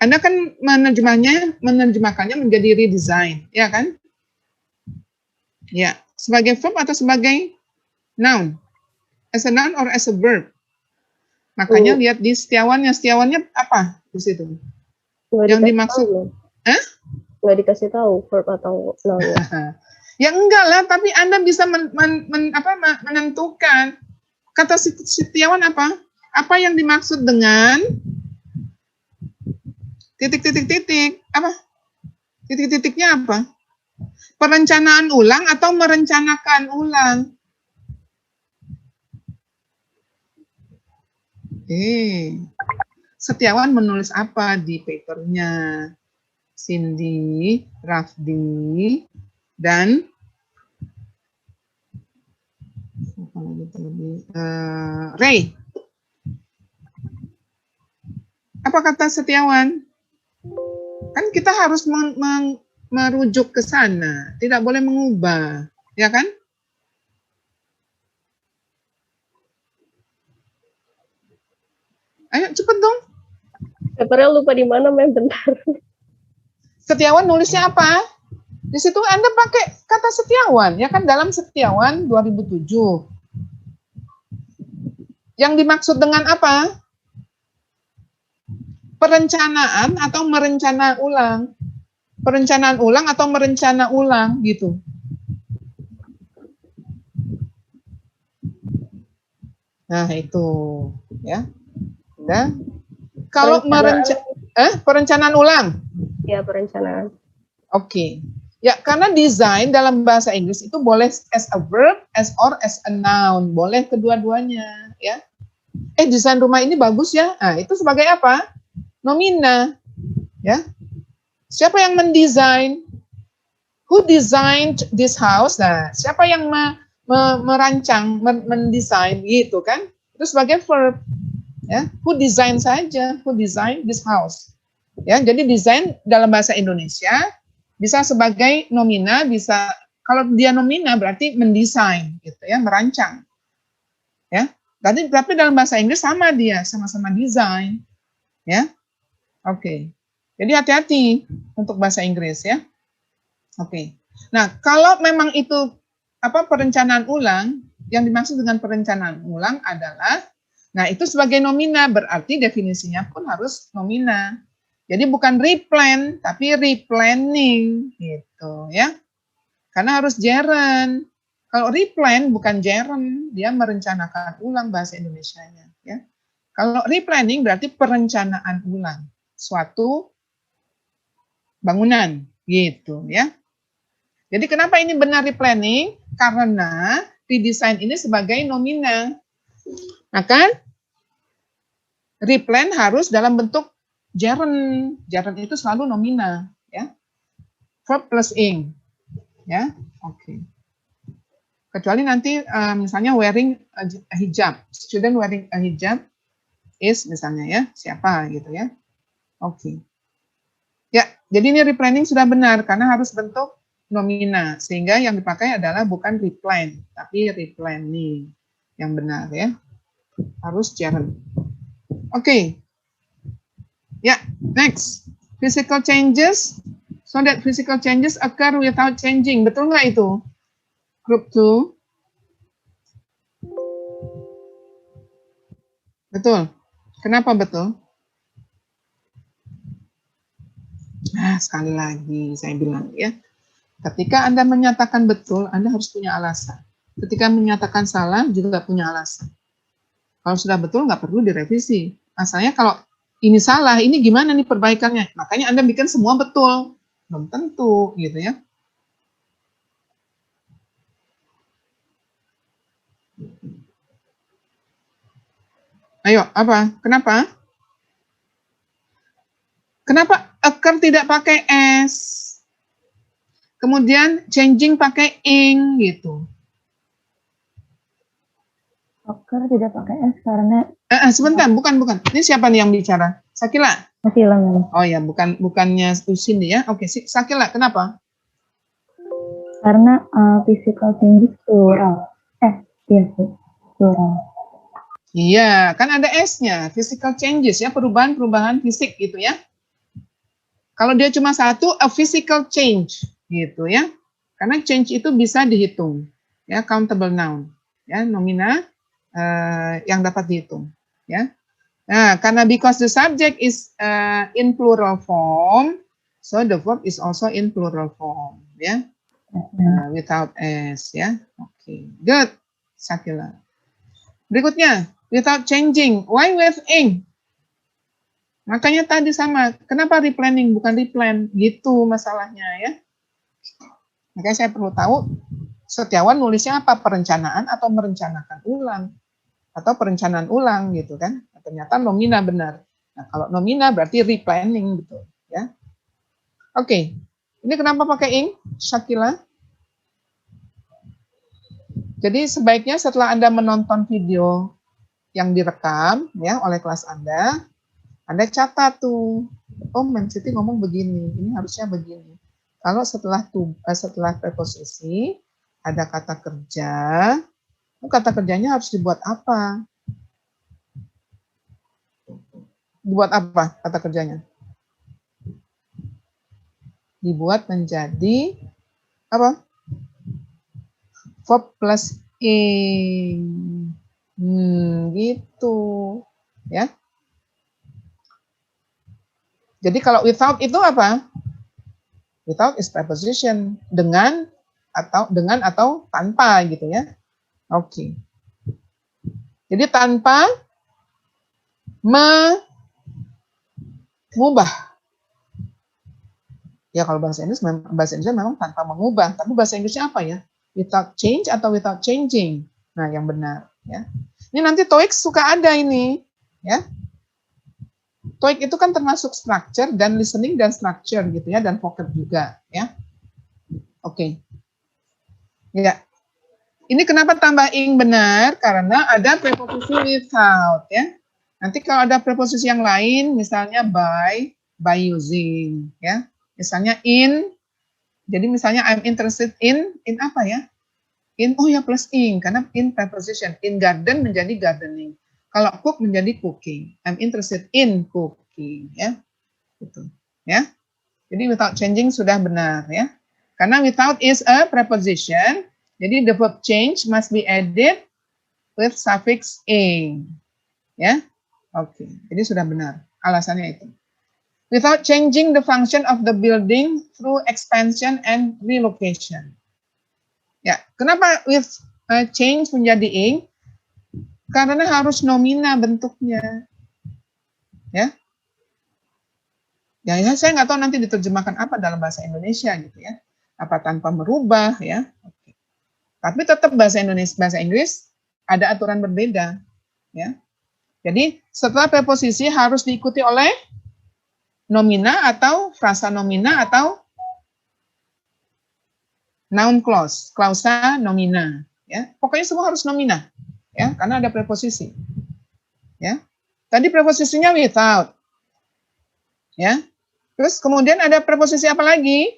Anda kan menerjemahkannya menjadi redesign, ya kan? Ya, sebagai verb atau sebagai noun? As a noun or as a verb? Makanya lihat di Setiawannya apa di situ? Yang dimaksud? Nggak dikasih tahu verb atau noun. Ya enggak lah, tapi Anda bisa menentukan. Kata Setiawan apa? Apa yang dimaksud dengan titik-titik-titik? Apa? Titik-titiknya apa? Perencanaan ulang atau merencanakan ulang? Setiawan menulis apa di papernya? Cindy, Rafdi, dan Ray. Apa kata Setiawan? Kan kita harus merujuk ke sana, tidak boleh mengubah, ya kan? Ayo cepet dong. Papernya lupa di mana, Mem, bentar. Setiawan nulisnya apa? Di situ Anda pakai kata Setiawan, ya kan, dalam Setiawan 2007. Yang dimaksud dengan apa? Perencanaan atau merencana ulang. Perencanaan ulang atau merencana ulang, gitu. Nah, itu. Ya. Udah. Kalau perencanaan ulang? Ya, perencanaan. Oke. Ya, karena design dalam bahasa Inggris itu boleh as a verb, as a noun. Boleh kedua-duanya, ya. Desain rumah ini bagus ya. Nah, itu sebagai apa? Nomina. Ya. Siapa yang mendesain? Who designed this house? Nah, siapa yang merancang, mendesain gitu kan? Itu sebagai verb. Ya, who design saja, who designed this house. Ya, jadi desain dalam bahasa Indonesia bisa sebagai nomina, bisa kalau dia nomina berarti mendesain gitu ya, merancang. Ya. Tapi dalam bahasa Inggris sama dia, sama-sama desain. Ya. Oke. Jadi hati-hati untuk bahasa Inggris ya. Oke. Nah, kalau memang itu perencanaan ulang, yang dimaksud dengan perencanaan ulang adalah itu sebagai nomina, berarti definisinya pun harus nomina. Jadi bukan replan, tapi replanning gitu ya. Karena harus gerund. Kalau replan bukan gerund, dia merencanakan ulang bahasa Indonesianya ya. Kalau replanning berarti perencanaan ulang suatu bangunan gitu ya. Jadi kenapa ini benar replanning? Karena redesign ini sebagai nomina. Nah kan replan harus dalam bentuk gerund. Gerund itu selalu nomina, ya. Verb plus ing, ya. Oke. Kecuali nanti misalnya wearing a hijab. Student wearing a hijab is misalnya ya, siapa gitu ya. Oke. Ya, jadi ini replanning sudah benar karena harus bentuk nomina, sehingga yang dipakai adalah bukan replan, tapi replanning yang benar ya. Harus gerund. Oke. Ya, next. Physical changes, so that physical changes occur without changing. Betul nggak itu? Group 2. Betul. Kenapa betul? Nah, sekali lagi saya bilang ya, ketika Anda menyatakan betul, Anda harus punya alasan. Ketika menyatakan salah, juga punya alasan. Kalau sudah betul, nggak perlu direvisi. Asalnya kalau ini salah, ini gimana nih perbaikannya? Makanya Anda bikin semua betul. Belum tentu, gitu ya. Ayo, apa? Kenapa? Kenapa occur tidak pakai S? Kemudian changing pakai ing gitu. Occur tidak pakai S karena Sebentar, bukan. Ini siapa nih yang bicara? Sakila? masih hilang. Oh ya, bukannya Usin ya. Oke, Sakila, kenapa? Karena physical changes plural. Iya sih, plural. Iya, kan ada S-nya, physical changes ya, perubahan-perubahan fisik gitu ya. Kalau dia cuma satu, a physical change gitu ya. Karena change itu bisa dihitung, ya, countable noun, ya, nomina yang dapat dihitung, ya. Nah, karena because the subject is in plural form, so the verb is also in plural form, ya, without S, ya. Oke, good, Sakila. Berikutnya, without changing, why with ing? Makanya tadi sama, kenapa replanning bukan replan? Gitu masalahnya ya. Makanya saya perlu tahu, Setiawan nulisnya apa? Perencanaan atau merencanakan ulang? Atau perencanaan ulang gitu kan. Nah, ternyata nomina benar. Nah, kalau nomina berarti replanning gitu ya. Oke, ini kenapa pakai ing, Syakila? Jadi sebaiknya setelah Anda menonton video yang direkam ya oleh kelas Anda catat tuh, oh Mem Siti ngomong begini, ini harusnya begini. Kalau setelah preposisi ada kata kerja, kata kerjanya harus dibuat apa? Dibuat apa kata kerjanya? Dibuat menjadi apa? Verb plus ing. Gitu ya. Jadi kalau without itu apa? Without is preposition, dengan atau tanpa gitu ya. Oke. Jadi tanpa mengubah. Ya kalau bahasa Inggris memang tanpa mengubah, tapi bahasa Inggrisnya apa ya? Without change atau without changing. Nah, yang benar ya. Ini nanti TOEIC suka ada ini, ya. TOEIC itu kan termasuk structure dan listening dan structure gitu ya, dan vocab juga ya. Oke. Ya. Ini kenapa tambah ing benar? Karena ada preposisi without ya. Nanti kalau ada preposisi yang lain, misalnya by using ya. Misalnya in. Jadi misalnya I'm interested in apa ya? In, oh ya plus ing karena in preposition. In garden menjadi gardening. Kalau cook menjadi cooking. I'm interested in cooking, ya. Gitu, ya. Jadi without changing sudah benar, ya. Karena without is a preposition, jadi the verb change must be added with suffix ing, ya. Oke, jadi sudah benar. Alasannya itu. Without changing the function of the building through expansion and relocation. Ya, kenapa with change menjadi ing? Karena harus nomina bentuknya, ya. Ya, saya nggak tahu nanti diterjemahkan apa dalam bahasa Indonesia gitu ya. Apa tanpa merubah ya. Oke. Tapi tetap bahasa Inggris ada aturan berbeda, ya. Jadi setelah preposisi harus diikuti oleh nomina atau frasa nomina atau noun clause, klausa nomina, ya. Pokoknya semua harus nomina, ya, karena ada preposisi. Ya. Tadi preposisinya without. Ya. Terus kemudian ada preposisi apa lagi?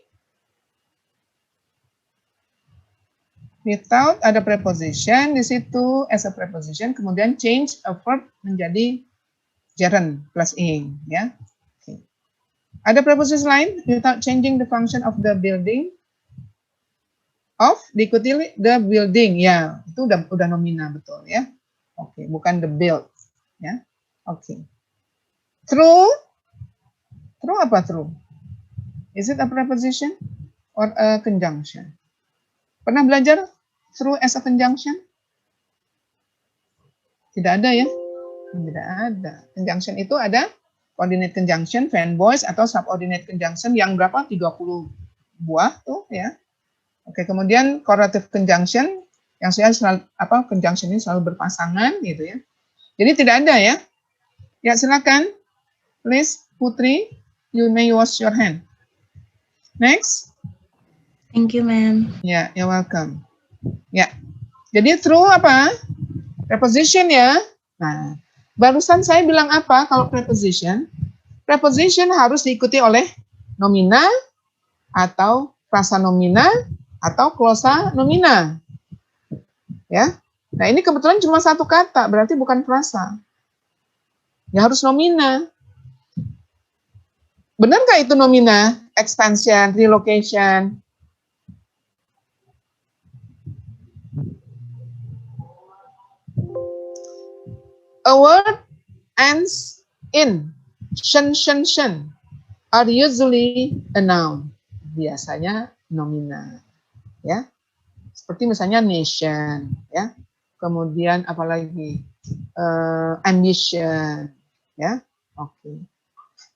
Without ada preposition di situ as a preposition, kemudian change a verb menjadi gerund plus ing, ya. Okay. Ada preposisi lain without changing the function of the building. Of diikuti the building, ya itu udah nomina betul ya. Oke, bukan the build ya. Oke. True apa true? Is it a preposition or a conjunction? Pernah belajar true as a conjunction? Tidak ada ya? Tidak ada. Conjunction itu ada coordinate conjunction, friend voice atau subordinate conjunction yang berapa? 30 buah tuh ya. Oke, kemudian correlative conjunction yang saya selalu conjunction ini selalu berpasangan gitu ya. Jadi tidak ada ya. Ya, silakan. Please, Putri, you may wash your hand. Next. Thank you, ma'am. Ya, you're welcome. Ya. Jadi true apa? Preposition ya. Nah, barusan saya bilang apa kalau preposition? Preposition harus diikuti oleh nomina atau frasa nomina atau klausa nomina. Ya. Nah, ini kebetulan cuma satu kata, berarti bukan frasa. Ya harus nomina. Benar nggak itu nomina? Expansion, relocation. A word ends in shen are usually a noun. Biasanya nomina. Ya, seperti misalnya nation, ya, kemudian apalagi ambition, ya, oke,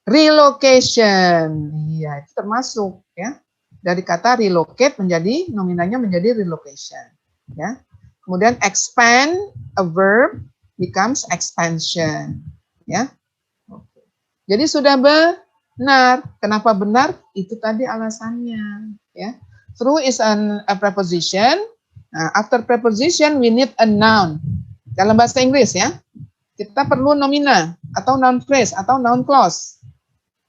relocation, iya itu termasuk, ya, dari kata relocate menjadi nominanya menjadi relocation, ya, kemudian expand a verb becomes expansion, ya, oke. Jadi sudah benar, kenapa benar? Itu tadi alasannya, ya. True is a preposition. Nah, after preposition, we need a noun. Dalam bahasa Inggris ya, kita perlu nomina atau noun phrase atau noun clause.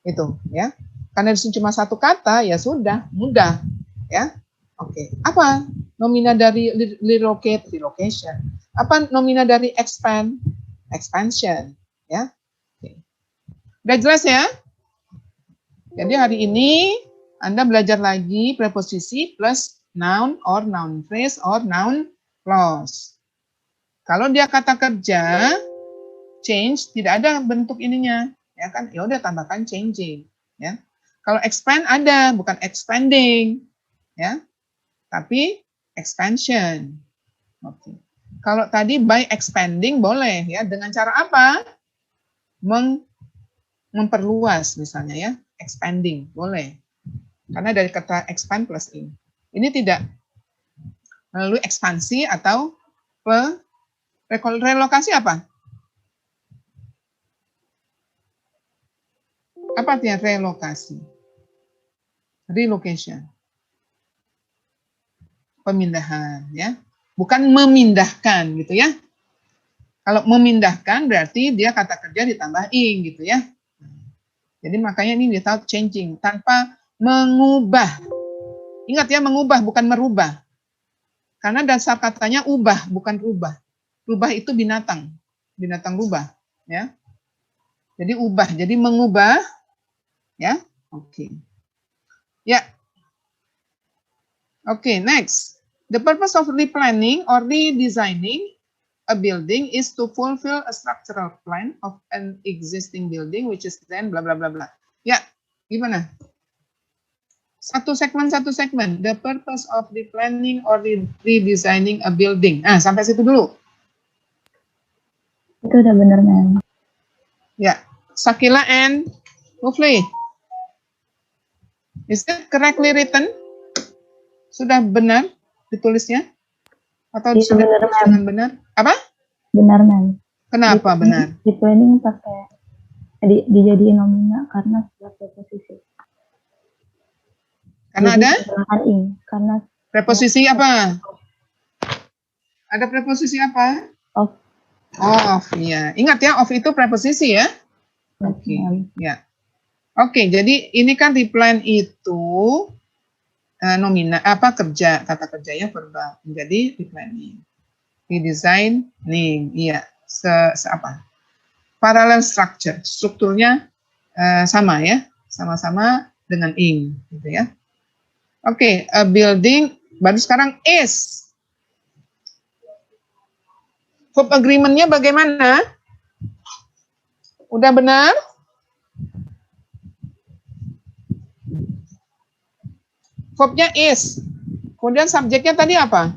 Itu ya. Karena di sini cuma satu kata, ya sudah mudah ya. Oke. Apa nomina dari relocate? Relocation. Apa nomina dari expand? Expansion. Ya. Oke. Udah jelas ya? Jadi hari ini Anda belajar lagi preposisi plus noun or noun phrase or noun clause. Kalau dia kata kerja, change tidak ada bentuk ininya, ya kan? Ya udah tambahkan changing, ya. Kalau expand ada, bukan expanding, ya. Tapi expansion. Oke. Kalau tadi by expanding boleh, ya. Dengan cara apa? Memperluas misalnya ya, expanding boleh. Karena dari kata expand plus in. Ini tidak melalui ekspansi atau relokasi apa? Apa artinya relokasi? Relocation. Pemindahan ya. Bukan memindahkan gitu ya. Kalau memindahkan berarti dia kata kerja ditambah ing gitu ya. Jadi makanya ini without changing, tanpa mengubah. Ingat ya, mengubah bukan merubah. Karena dasar katanya ubah bukan rubah. Rubah itu binatang. Binatang rubah, ya. Jadi ubah, jadi mengubah, ya. Oke. Ya. Oke, next. The purpose of replanning or redesigning a building is to fulfill a structural plan of an existing building which is then bla bla bla bla. Ya, gimana? Satu segmen. The purpose of replanning or redesigning a building. Sampai situ dulu. Itu udah benar, Ma'am. Ya, Sakila and Mufli. Is it correctly written? Sudah benar ditulisnya? Atau Iya, sudah benar, ditulis dengan benar? Apa? Benar, Ma'am. Kenapa benar? Di planning pakai dijadiin nomina karena setelah preposisi. Karena Jadi ada menggunakan ing. Karena preposisi apa? Ada preposisi apa? of. Of, ya. Ingat ya, of itu preposisi ya. Oke, ya. Oke, jadi ini kan replan itu nomina apa kerja, kata kerjanya verbal. Menjadi replanning. Redesigning, iya. Apa? Parallel structure. Strukturnya sama ya. Sama-sama dengan ing gitu ya. Oke, a building baru sekarang is. Verb agreement-nya bagaimana? Udah benar? Verbnya is. Kemudian subjeknya tadi apa?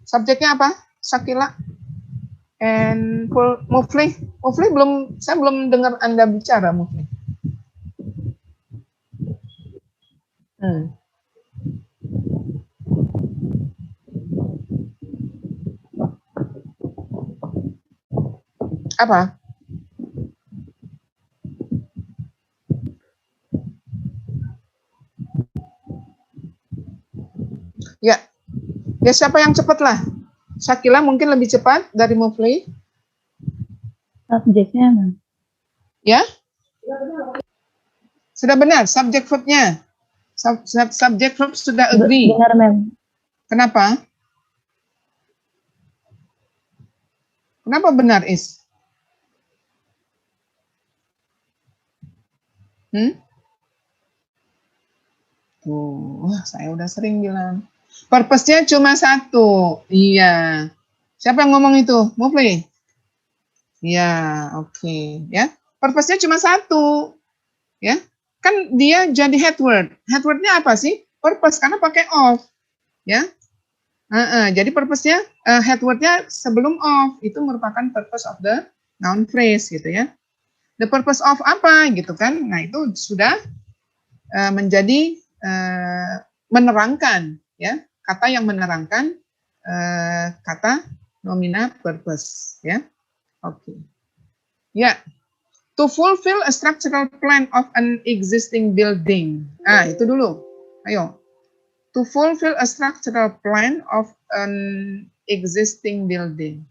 Subjeknya apa? Sakila and Mufli. Mufli saya belum dengar Anda bicara, Mufli. Apa? Ya. Ya siapa yang cepat lah? Syakila mungkin lebih cepat dari Mufli. Subjeknya, Mem. Ya? Sudah benar, subjek verbnya. Subjek verb sudah agree. Benar, Mem. Kenapa? Kenapa benar, Is? Saya udah sering bilang. Purpose-nya cuma satu. Iya. Siapa yang ngomong itu? Mufli? Iya, oke. Ya. Purpose-nya cuma satu. Ya. Kan dia jadi head word. Head word-nya apa sih? Purpose, karena pakai of. Ya. Jadi purpose-nya, head word-nya sebelum of. Itu merupakan purpose of the noun phrase gitu ya. The purpose of apa gitu kan. Nah, itu sudah menjadi menerangkan ya, kata yang menerangkan kata nomina purpose ya. Oke. Ya. To fulfill a structural plan of an existing building. Itu dulu. Ayo. To fulfill a structural plan of an existing building.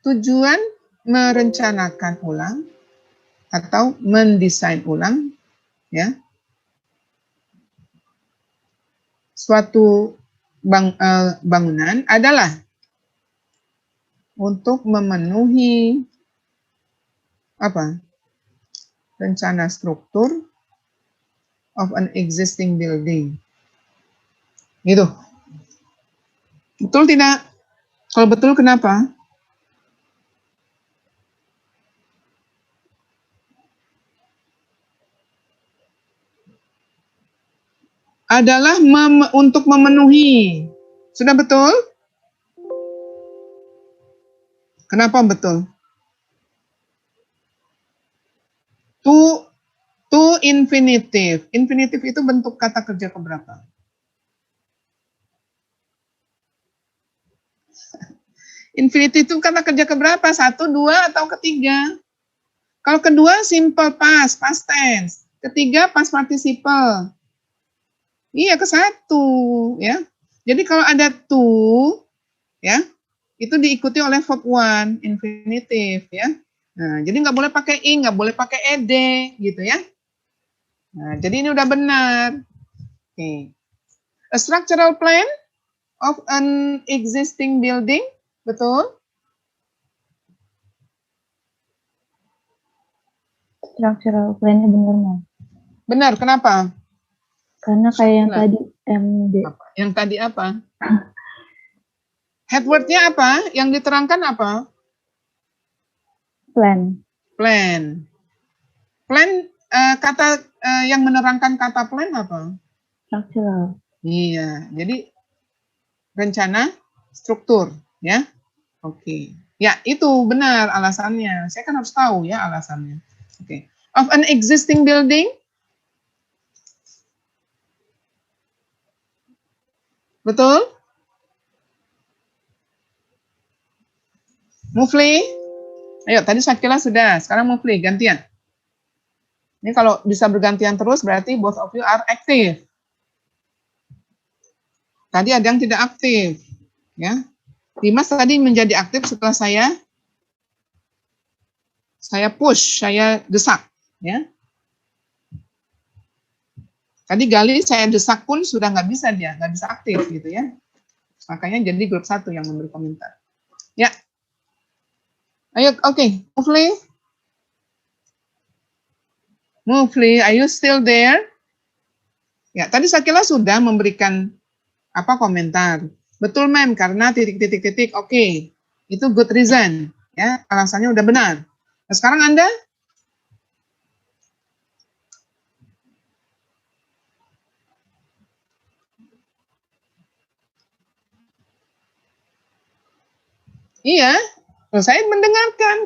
Tujuan merencanakan ulang atau mendesain ulang ya suatu bangunan adalah untuk memenuhi apa? Rencana struktur of an existing building. Gitu. Betul tidak? Kalau betul kenapa? Adalah untuk memenuhi. Sudah betul? Kenapa betul? To infinitive. Infinitive itu bentuk kata kerja keberapa? Infinitive itu kata kerja keberapa? 1, 2, atau ketiga? Kalau kedua simple past tense. Ketiga past participle. Iya, ke 1 ya. Jadi kalau ada to ya, itu diikuti oleh verb 1 infinitive ya. Nah, jadi nggak boleh pakai ing, nggak boleh pakai ed gitu ya. Nah, jadi ini udah benar. Oke. A structural plan of an existing building, betul? Structural plan-nya benar, Mem. Benar, kenapa? Karena kayak yang tadi MD. Yang tadi apa? Head word-nya apa? Yang diterangkan apa? Plan. Plan. Plan kata yang menerangkan kata plan apa? Structural. Iya, jadi rencana struktur ya. Oke. Ya, itu benar alasannya. Saya kan harus tahu ya alasannya. Oke. Of an existing building. Betul? Mufli. Ayo, tadi Syakila sudah. Sekarang Mufli, gantian. Ini kalau bisa bergantian terus, berarti both of you are active. Tadi ada yang tidak aktif. Ya. Dimas tadi menjadi aktif setelah saya push, saya desak. Ya. Tadi Gali saya desak pun sudah nggak bisa dia, nggak bisa aktif gitu ya. Makanya jadi grup 1 yang memberi komentar. Ya. Ayo, oke. Mufli. Mufli, are you still there? Ya, tadi Syakila sudah memberikan komentar. Betul, Mem, karena titik-titik-titik, oke. Itu good reason. Ya, alasannya udah benar. Nah, sekarang Anda? Iya, saya mendengarkan.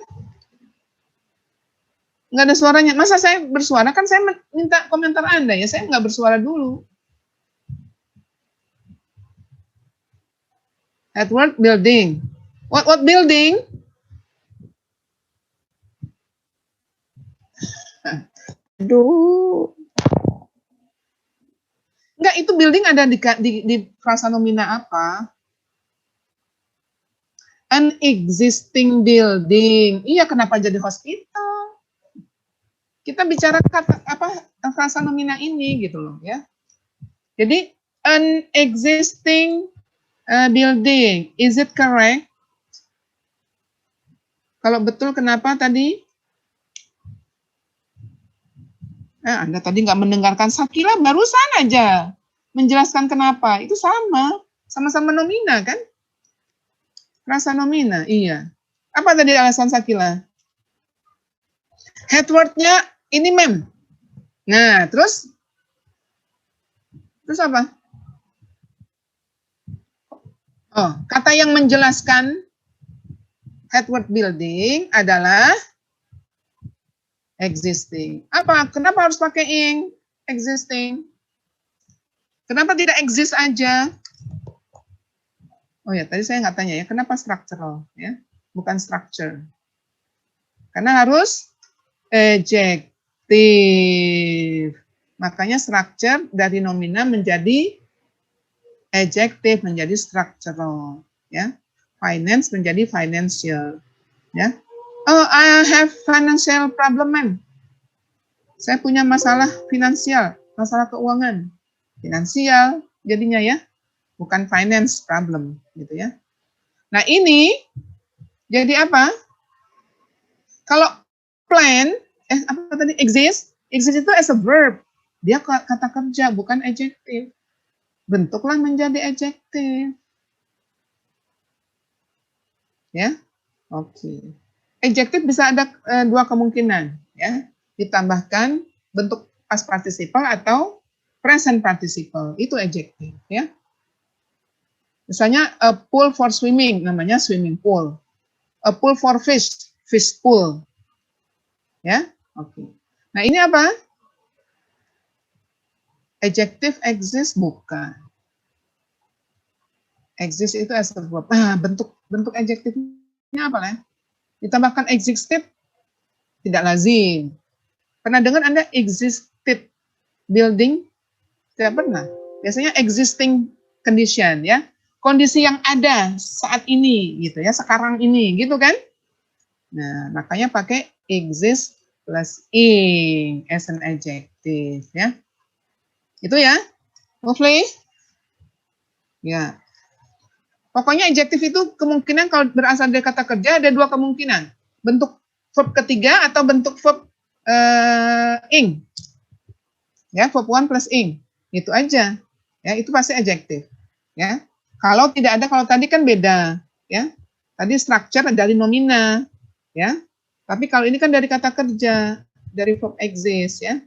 Nggak ada suaranya. Masa saya bersuara? Kan saya minta komentar Anda ya. Saya nggak bersuara dulu. Edward building. What building? Aduh. Enggak, itu building ada di frasa nomina apa? An existing building. Iya, kenapa jadi hospital? Kita bicara frasa nomina ini gitu loh ya. Jadi an existing building, is it correct? Kalau betul kenapa tadi? Anda tadi nggak mendengarkan Syakila, barusan aja menjelaskan kenapa. Itu sama-sama nomina kan? Frasa nomina, iya. Apa tadi alasan Syakila? Headword-nya ini Mem. Nah, terus apa? Oh, kata yang menjelaskan headword building adalah existing. Apa? Kenapa harus pakai ing? Existing. Kenapa tidak exist aja? Oh ya, tadi saya nggak tanya ya, kenapa structural? Ya, bukan structure. Karena harus adjective. Makanya structure dari nomina menjadi adjective, menjadi structural. Ya, finance menjadi financial. Ya. Oh, I have financial problem, ma'am. Saya punya masalah finansial, masalah keuangan. Finansial jadinya ya, bukan finance problem gitu ya. Nah, ini jadi apa? Kalau plan apa tadi exist itu as a verb. Dia kata kerja bukan adjective. Bentuklah menjadi adjective. Ya. Oke. Adjective bisa ada dua kemungkinan ya. Ditambahkan bentuk past participle atau present participle. Itu adjective ya. Misalnya a pool for swimming namanya swimming pool. A pool for fish, fish pool. Ya. Oke. Nah, ini apa? Adjective exist bukan. Exist itu as a verb. Bentuk adjektifnya apa lah? Ditambahkan existed tidak lazim. Pernah dengar Anda existed building? Tidak pernah. Biasanya existing condition ya. Kondisi yang ada saat ini gitu ya, sekarang ini gitu kan? Nah, makanya pakai exist plus ing as an adjective ya. Itu ya. Mufli? Ya. Pokoknya adjektif itu kemungkinan kalau berasal dari kata kerja ada dua kemungkinan. Bentuk verb ketiga atau bentuk verb ing. Ya, verb one plus ing. Itu aja. Ya, itu pasti adjektif. Ya. Kalau tidak ada, kalau tadi kan beda, ya. Tadi structure dari nomina, ya. Tapi kalau ini kan dari kata kerja, dari verb exist, ya.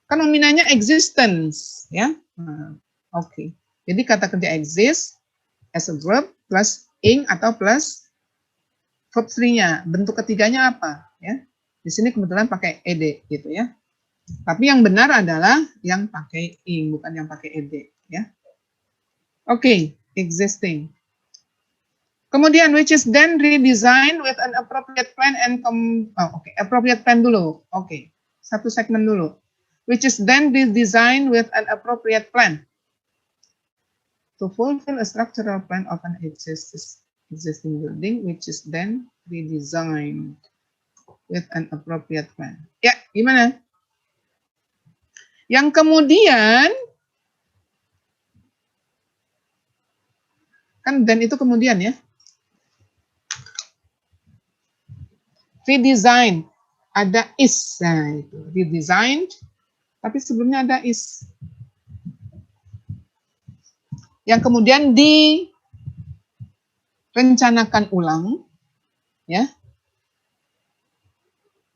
Kan nominanya existence, ya. Oke. Jadi kata kerja exist as a verb plus ing atau plus verb 3-nya. Bentuk ketiganya apa, ya? Di sini kebetulan pakai ed, gitu ya. Tapi yang benar adalah yang pakai ing, bukan yang pakai ed, ya. Oke. Existing. Kemudian which is then redesigned with an appropriate plan and appropriate plan dulu. Oke. Satu segmen dulu. Which is then redesigned with an appropriate plan to fulfill a structural plan of an existing building, which is then redesigned with an appropriate plan. Ya, gimana? Yang kemudian, kan dan itu kemudian ya. Redesign, ada is, nah itu redesigned, tapi sebelumnya ada is. Yang kemudian direncanakan ulang, ya,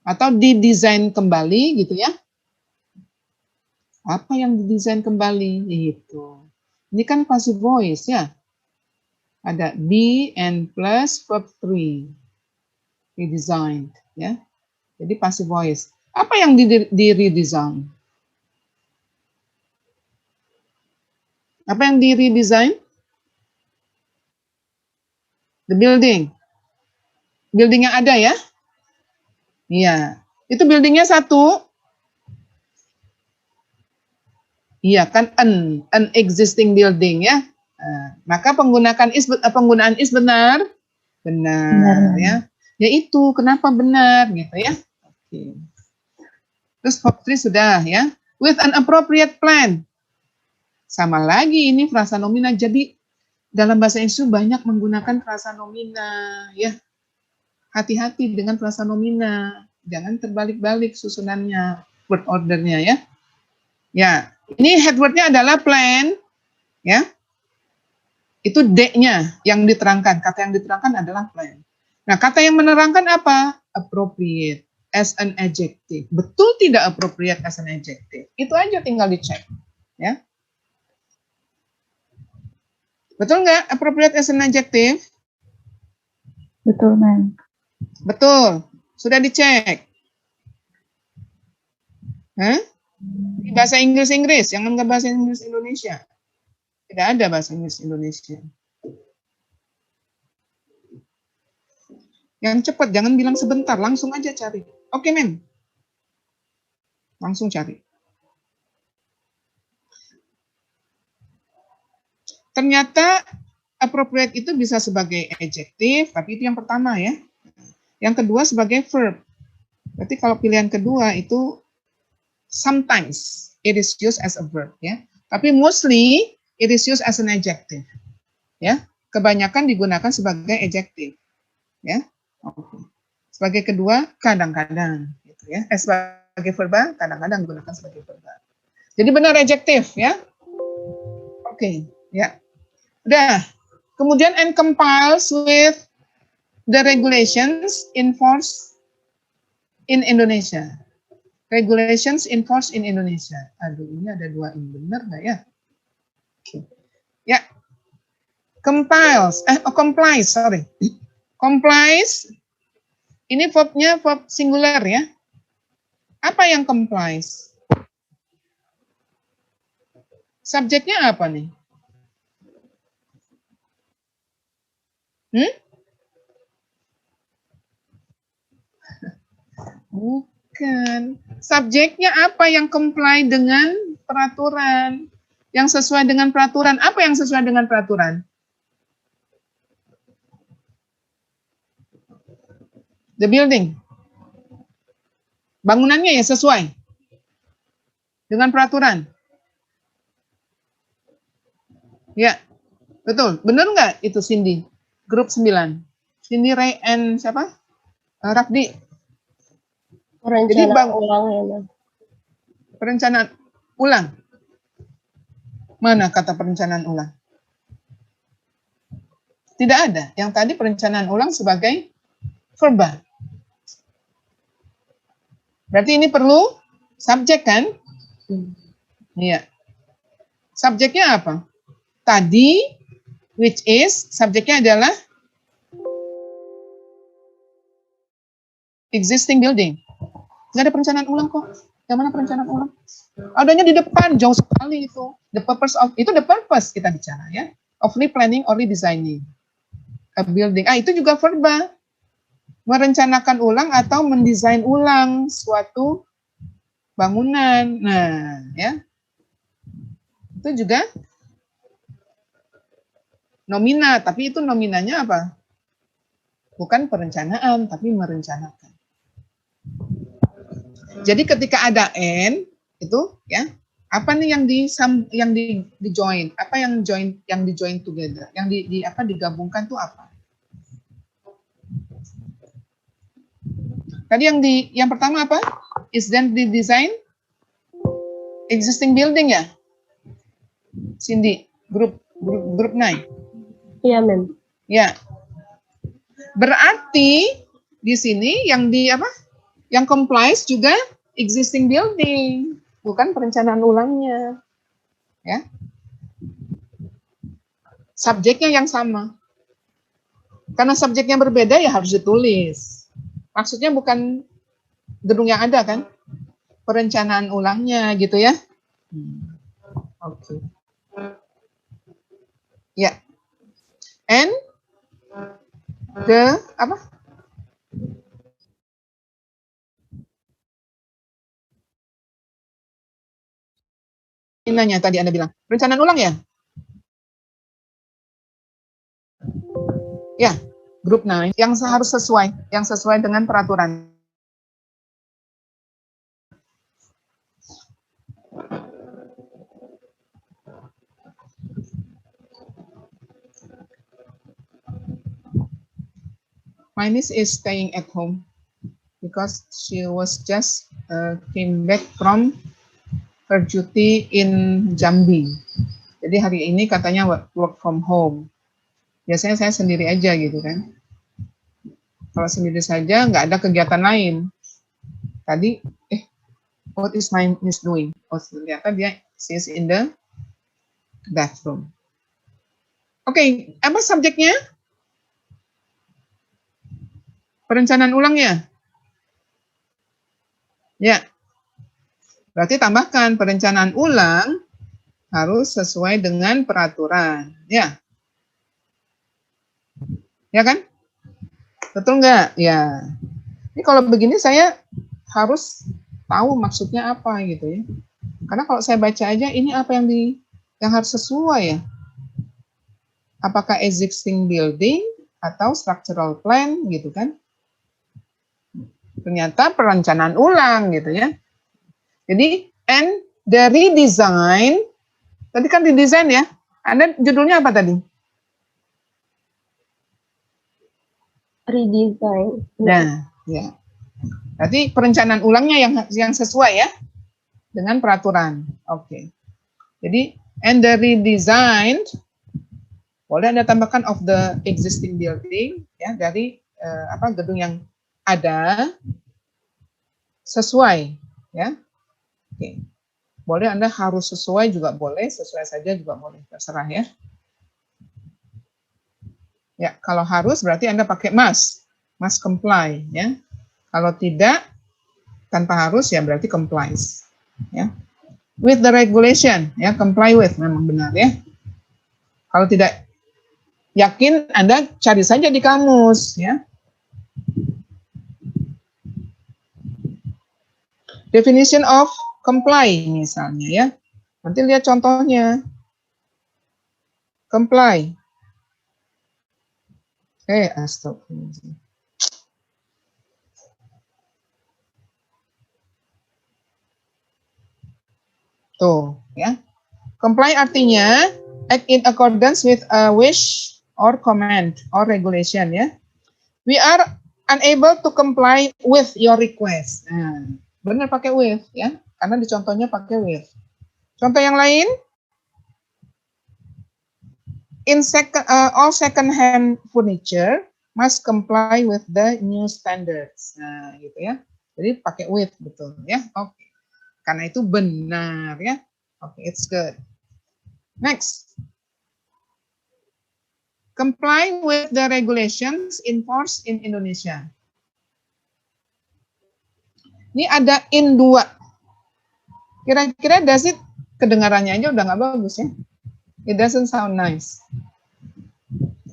atau didesain kembali, gitu ya. Apa yang didesain kembali? Itu. Ini kan passive voice ya. Ada be and plus verb 3. Redesigned, ya. Jadi passive voice. Apa yang di-redesign? Apa yang di-redesign? The building. Building yang ada ya? Iya. Itu buildingnya satu. Iya kan an existing building ya. Maka penggunaan is benar? Benar. Ya. Ya itu kenapa benar gitu ya. Oke. Terus verb 3 sudah ya. With an appropriate plan. Sama lagi ini frasa nomina. Jadi dalam bahasa Inggris banyak menggunakan frasa nomina ya. Hati-hati dengan frasa nomina. Jangan terbalik-balik susunannya, word ordernya ya. Ya, ini head word-nya adalah plan ya. Itu D-nya yang diterangkan. Kata yang diterangkan adalah plan. Nah, kata yang menerangkan apa? Appropriate as an adjective. Betul tidak appropriate as an adjective? Itu aja tinggal dicek. Ya. Betul nggak appropriate as an adjective? Betul, Ma'am. Betul. Sudah dicek. Hah? Di bahasa Inggris, jangan ke bahasa Inggris Indonesia. Tidak ada bahasa Inggris Indonesia. Yang cepat, jangan bilang sebentar, langsung aja cari. Oke, Mem. Langsung cari. Ternyata appropriate itu bisa sebagai adjective, tapi itu yang pertama ya. Yang kedua sebagai verb. Berarti kalau pilihan kedua itu sometimes it is used as a verb ya. Tapi mostly it is used as an adjective. Ya. Kebanyakan digunakan sebagai adjective. Ya. Oke. Sebagai kedua kadang-kadang gitu ya. Sebagai verba kadang-kadang digunakan sebagai verba. Jadi benar adjective ya. Oke, ya. Udah. Kemudian and complies with the regulations in force in Indonesia. Regulations in force in Indonesia. Aduh, ini ada dua in, benar nggak ya? Oke. Ya. Complies, sorry. Complies, ini verbnya verb singular ya. Apa yang complies? Subjeknya apa nih? Bukan. Subjeknya apa yang comply dengan peraturan? Yang sesuai dengan peraturan. Apa yang sesuai dengan peraturan? The building. Bangunannya ya sesuai dengan peraturan. Ya, betul. Benar nggak itu Cindy? Grup 9. Cindy, Ray, and siapa? Rafdi. Perencanaan ulang ya, Mas. Perencanaan ulang. Mana kata perencanaan ulang? Tidak ada. Yang tadi perencanaan ulang sebagai verba. Berarti ini perlu subjek kan? Iya. Subjeknya apa? Tadi, which is, subjeknya adalah existing building. Nggak ada perencanaan ulang kok. Yang mana perencanaan ulang? Adanya di depan, jauh sekali itu. The purpose of, itu the purpose kita bicara ya. Of replanning or redesigning. a building. Itu juga verba. Merencanakan ulang atau mendesain ulang suatu bangunan. Nah, ya. Itu juga nomina, tapi itu nominanya apa? Bukan perencanaan, tapi merencanakan. Jadi ketika ada N, itu ya, apa nih yang di join? Apa yang di join together? Yang digabungkan tuh apa? Tadi yang pertama apa? Is then the design existing building ya? Cindy, grup 9. Iya, Mem. Ya. Berarti di sini yang Yang complies juga existing building, bukan perencanaan ulangnya. Ya. Subjeknya yang sama. Karena subjeknya berbeda ya harus ditulis. Maksudnya bukan gedung yang ada kan? Perencanaan ulangnya gitu ya. Oke. Ya. And the Nanya tadi Anda bilang, perencanaan ulang ya? Ya, grup 9 yang harus sesuai dengan peraturan. My niece is staying at home because she was just came back from her duty in Jambi. Jadi hari ini katanya work from home. Biasanya saya sendiri aja gitu kan. Kalau sendiri saja nggak ada kegiatan lain. Tadi, what is my niece doing? Oh, ternyata she is in the bathroom. Oke, apa subjeknya? Perencanaan ulangnya? Ya. Berarti tambahkan perencanaan ulang harus sesuai dengan peraturan. Ya. Ya kan? Betul nggak? Ya. Ini kalau begini saya harus tahu maksudnya apa gitu ya. Karena kalau saya baca aja ini apa yang harus sesuai ya. Apakah existing building atau structural plan gitu kan? Ternyata perencanaan ulang gitu ya. Jadi, and the redesign, tadi kan redesign ya. Anda judulnya apa tadi? Redesign. Nah, ya. Berarti perencanaan ulangnya yang sesuai ya dengan peraturan. Oke. Jadi, and the redesign, boleh Anda tambahkan of the existing building ya, dari gedung yang ada sesuai ya. Oke. Boleh Anda harus sesuai juga boleh, sesuai saja juga boleh, terserah ya. Ya, kalau harus berarti Anda pakai must comply ya. Kalau tidak tanpa harus ya berarti complies ya. With the regulation ya, comply with memang benar ya. Kalau tidak yakin Anda cari saja di kamus ya. Definition of comply misalnya ya. Nanti lihat contohnya. Comply. Astagfirullahaladzim. Tuh, ya. Comply artinya act in accordance with a wish or command or regulation ya. We are unable to comply with your request. Nah, benar pakai with ya, karena di contohnya pakai with. Contoh yang lain, all second-hand furniture must comply with the new standards. Nah, gitu ya. Jadi pakai with betul ya. Oke. Karena itu benar ya. Oke, it's good. Next. Comply with the regulations in force in Indonesia. Ini ada in 2. Kira-kira does it, kedengarannya aja udah nggak bagus ya. It doesn't sound nice.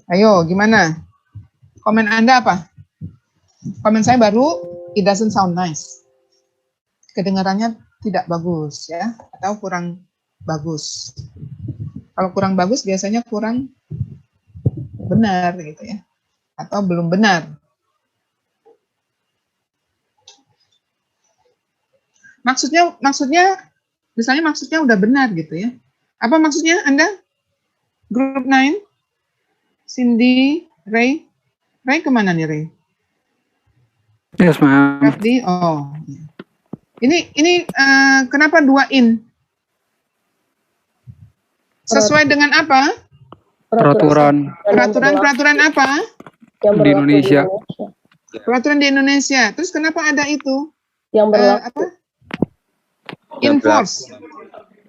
Ayo, gimana? Komen Anda apa? Komen saya baru, it doesn't sound nice. Kedengarannya tidak bagus ya, atau kurang bagus. Kalau kurang bagus biasanya kurang benar gitu ya, atau belum benar. Maksudnya misalnya maksudnya udah benar gitu ya. Apa maksudnya Anda? Group 9, Cindy, Ray. Ray kemana nih Ray? Yes, ma'am. Rafdi, oh. Ini kenapa 2 in? Sesuai dengan apa? Peraturan Peraturan apa? Yang di berlaku Indonesia. Peraturan di Indonesia. Terus kenapa ada itu? Yang berlaku. Apa? Enforce.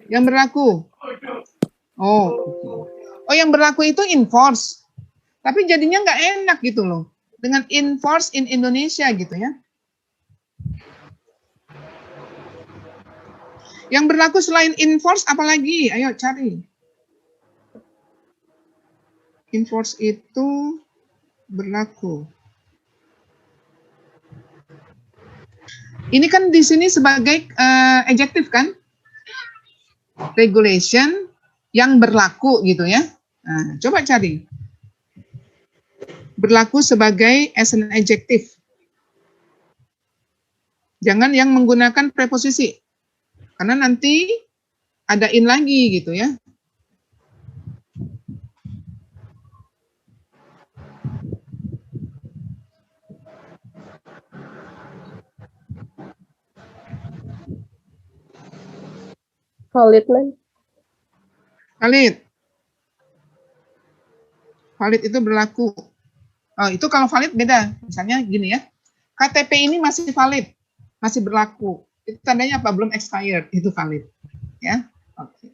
Yang berlaku. Oh. Oh, yang berlaku itu enforce. Tapi jadinya nggak enak gitu loh. Dengan enforce in Indonesia gitu ya. Yang berlaku selain enforce apalagi? Ayo cari. Enforce itu berlaku. Ini kan di sini sebagai adjektif kan? Regulation yang berlaku gitu ya. Nah, coba cari. Berlaku sebagai as an adjective. Jangan yang menggunakan preposisi. Karena nanti ada in lagi gitu ya. Valid, man. Valid. Valid itu berlaku. Oh, itu kalau valid beda. Misalnya gini ya. KTP ini masih valid, masih berlaku. Itu tandanya apa? Belum expired, itu valid. Ya. Oke.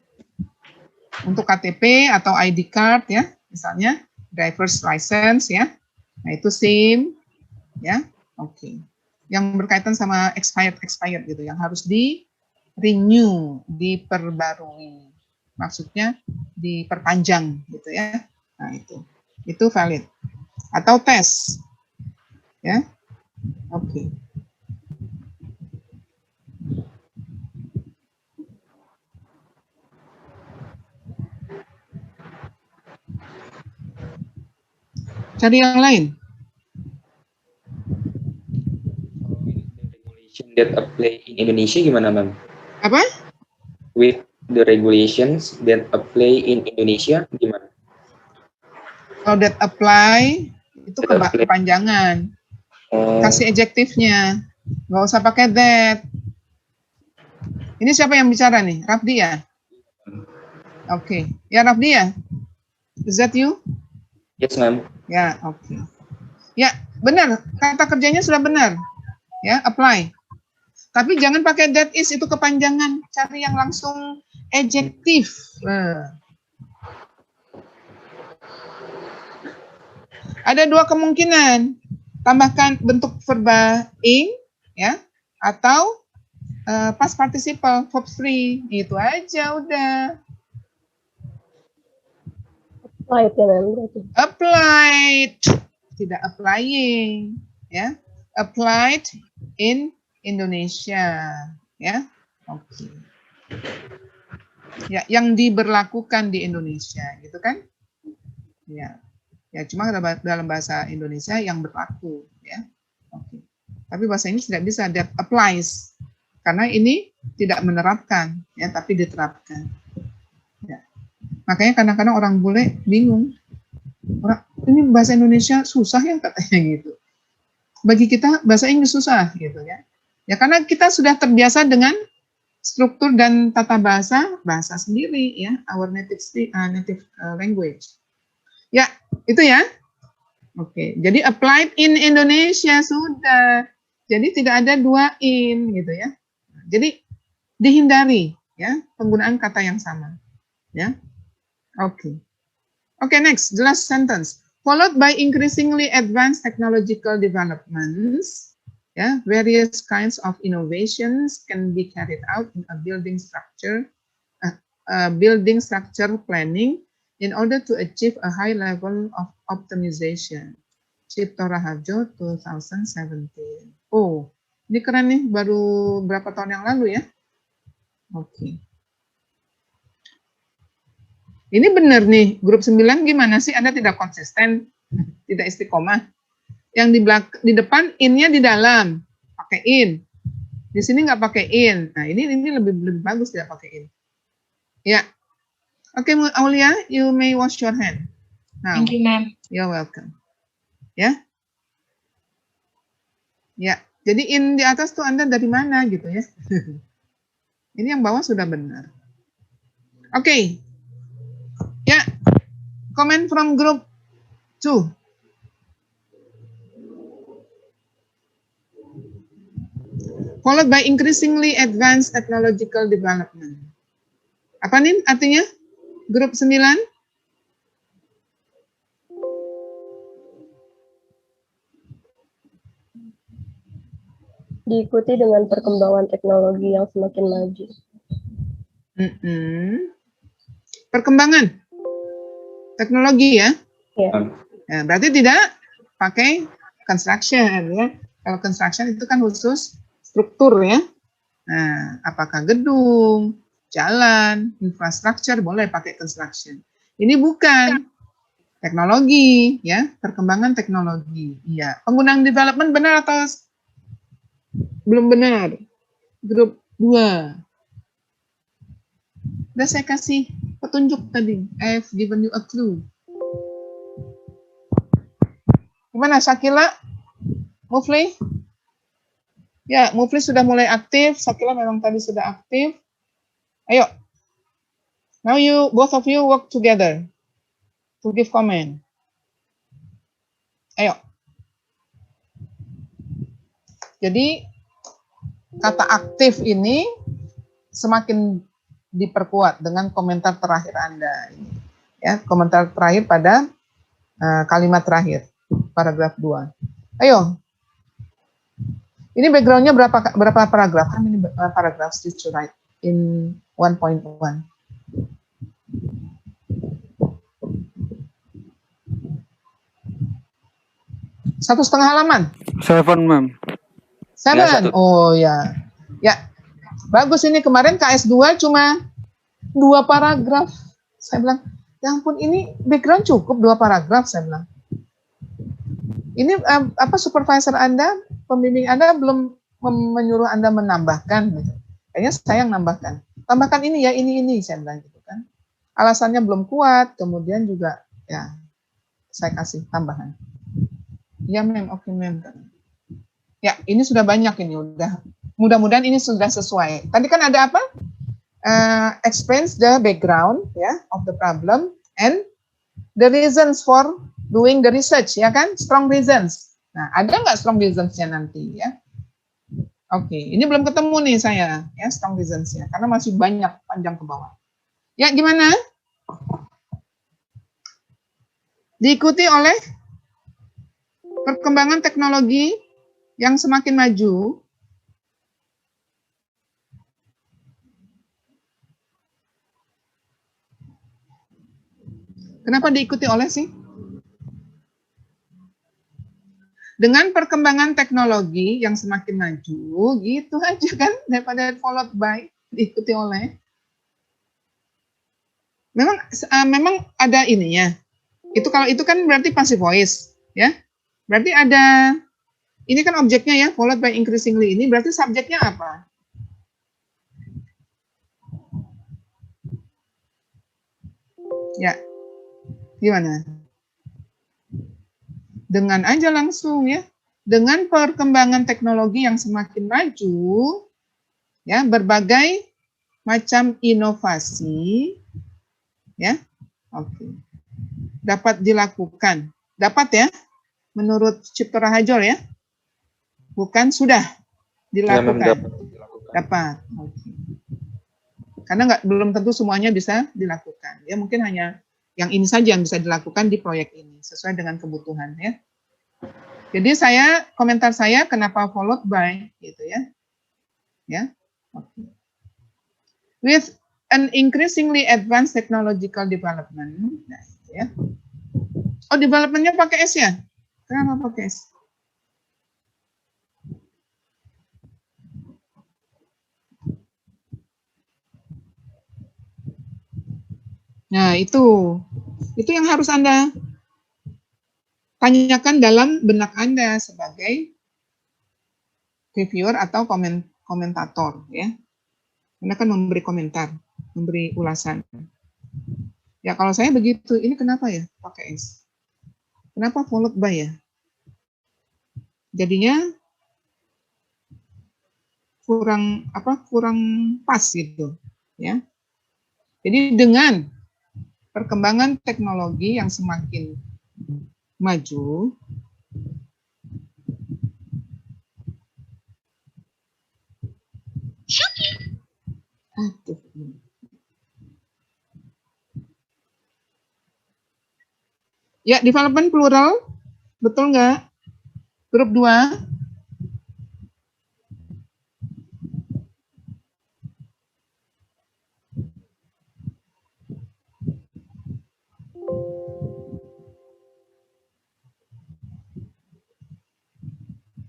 Untuk KTP atau ID card ya, misalnya driver's license ya. Nah, itu SIM ya. Oke. Yang berkaitan sama expired gitu, yang harus di renew, diperbarui. Maksudnya diperpanjang gitu ya. Nah, itu valid. Atau tes. Ya. Oke. Cari yang lain. Regulation that apply in Indonesia gimana, Ma'am? Apa? With the regulations that apply in Indonesia gimana? Kalau that apply itu kepanjangan. Kasih adjektifnya. Nggak usah pakai that. Ini siapa yang bicara nih? Rafdi ya? Oke. Ya, Rafdi ya? Is that you? Yes, ma'am. Ya, oke. Ya, benar. Kata kerjanya sudah benar. Ya, apply. Tapi jangan pakai that is, itu kepanjangan. Cari yang langsung adjektif. Ada 2 kemungkinan. Tambahkan bentuk verba ing, ya, atau past participle, verb 3. Itu aja udah. Applied ya, Ma'am, berarti. Applied, tidak applying, ya. Applied in Indonesia, ya. Oke. Ya, yang diberlakukan di Indonesia, gitu kan? Ya. Ya, cuma dalam bahasa Indonesia yang berlaku, ya. Oke. Tapi bahasa Inggris tidak bisa, that applies. Karena ini tidak menerapkan, ya, tapi diterapkan. Ya. Makanya kadang-kadang orang bule bingung. Ini bahasa Indonesia susah ya katanya gitu. Bagi kita bahasa Inggris susah gitu ya. Ya karena kita sudah terbiasa dengan struktur dan tata bahasa sendiri ya, our native language. Ya, itu ya. Oke, jadi applied in Indonesia sudah. Jadi tidak ada 2 in gitu ya. Jadi dihindari ya penggunaan kata yang sama. Ya. Oke. Oke, next, the last sentence. Followed by increasingly advanced technological developments, yeah, various kinds of innovations can be carried out in a building structure planning in order to achieve a high level of optimization. Cipto Raharjo 2017. Oh, ini keren nih, baru berapa tahun yang lalu ya? Oke. Ini benar nih, grup 9 gimana sih? Anda tidak konsisten, tidak istiqomah. Yang di depan in-nya di dalam, pakai in. Di sini nggak pakai in. Nah, ini lebih bagus tidak pakai in. Ya. Oke, Aulia, you may wash your hand. Now, Thank you, ma'am. you're welcome. Ya. Ya, jadi in di atas tuh Anda dari mana gitu ya. Ini yang bawah sudah benar. Oke. Ya, comment from group 2. Followed by increasingly advanced technological development. Apa nih artinya? Grup 9? Diikuti dengan perkembangan teknologi yang semakin maju. Perkembangan teknologi ya? Ya. Ya, berarti tidak pakai construction ya. Kalau construction itu kan khusus struktur ya. Nah, apakah gedung, jalan, infrastruktur boleh pakai construction. Ini bukan teknologi ya, perkembangan teknologi. Iya, penggunaan development benar atau belum benar? Grup 2. Udah saya kasih petunjuk tadi. I've given you a clue. Gimana Shakila? Mufli? Ya, Mufli sudah mulai aktif. Shakila memang tadi sudah aktif. Ayo. Now both of you work together to give comment. Ayo. Jadi kata aktif ini semakin diperkuat dengan komentar terakhir Anda. Ya, komentar terakhir pada kalimat terakhir, paragraf 2. Ayo. Ini backgroundnya berapa paragraf? How many paragraphs did you write in 1.1? Satu setengah halaman? 7, ma'am. 7? Oh ya. Ya, bagus ini kemarin KS2 cuma 2 paragraf. Saya bilang, ya ampun ini background cukup 2 paragraf, saya bilang. Ini supervisor Anda, pembimbing Anda belum menyuruh Anda menambahkan. Gitu. Kayaknya saya yang nambahkan. Tambahkan ini ya, ini, saya bilang gitu kan. Alasannya belum kuat, kemudian juga ya saya kasih tambahan. Ya mem, oke mem. Ya ini sudah banyak ini udah. Mudah-mudahan ini sudah sesuai. Tadi kan ada apa? Explain the background ya of the problem and the reasons for doing the research ya kan? Strong reasons. Nah ada nggak strong reasons-nya nanti ya? Oke, ini belum ketemu nih saya ya strong reasons-nya karena masih banyak panjang ke bawah. Ya gimana? Diikuti oleh perkembangan teknologi yang semakin maju. Kenapa diikuti oleh sih? Dengan perkembangan teknologi yang semakin maju, gitu aja kan, daripada followed by, diikuti oleh. Memang ada ininya. Kalau itu kan berarti passive voice, ya. Berarti ada, ini kan objeknya ya, followed by increasingly ini, berarti subjeknya apa? Ya, gimana? Dengan aja langsung ya, dengan perkembangan teknologi yang semakin maju, ya berbagai macam inovasi, ya, oke, dapat dilakukan, dapat ya, menurut Cipto Raharjo ya, bukan sudah dilakukan, dapat, oke. Karena belum tentu semuanya bisa dilakukan, ya mungkin hanya yang ini saja yang bisa dilakukan di proyek ini sesuai dengan kebutuhan ya. Jadi komentar saya kenapa followed by gitu ya. Ya. Okay. With an increasingly advanced technological development. Nah, ya. Oh, development-nya pakai S ya? Kenapa pakai S? Nah, itu yang harus Anda tanyakan dalam benak Anda sebagai reviewer atau komentator, ya. Anda kan memberi komentar, memberi ulasan. Ya, kalau saya begitu, ini kenapa ya pakai S? Kenapa followed by ya? Jadinya kurang pas gitu, ya. Jadi dengan perkembangan teknologi yang semakin maju, ya, development plural, betul nggak? Grup 2.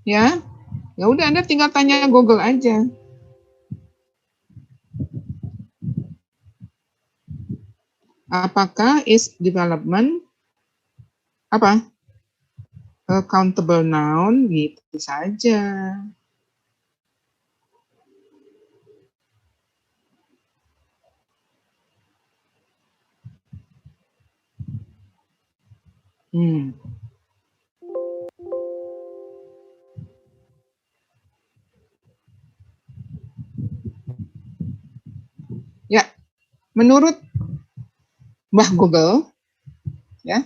Ya, ya udah Anda tinggal tanya Google aja. Apakah is development countable noun, gitu saja. Ya, menurut Mbah Google, ya,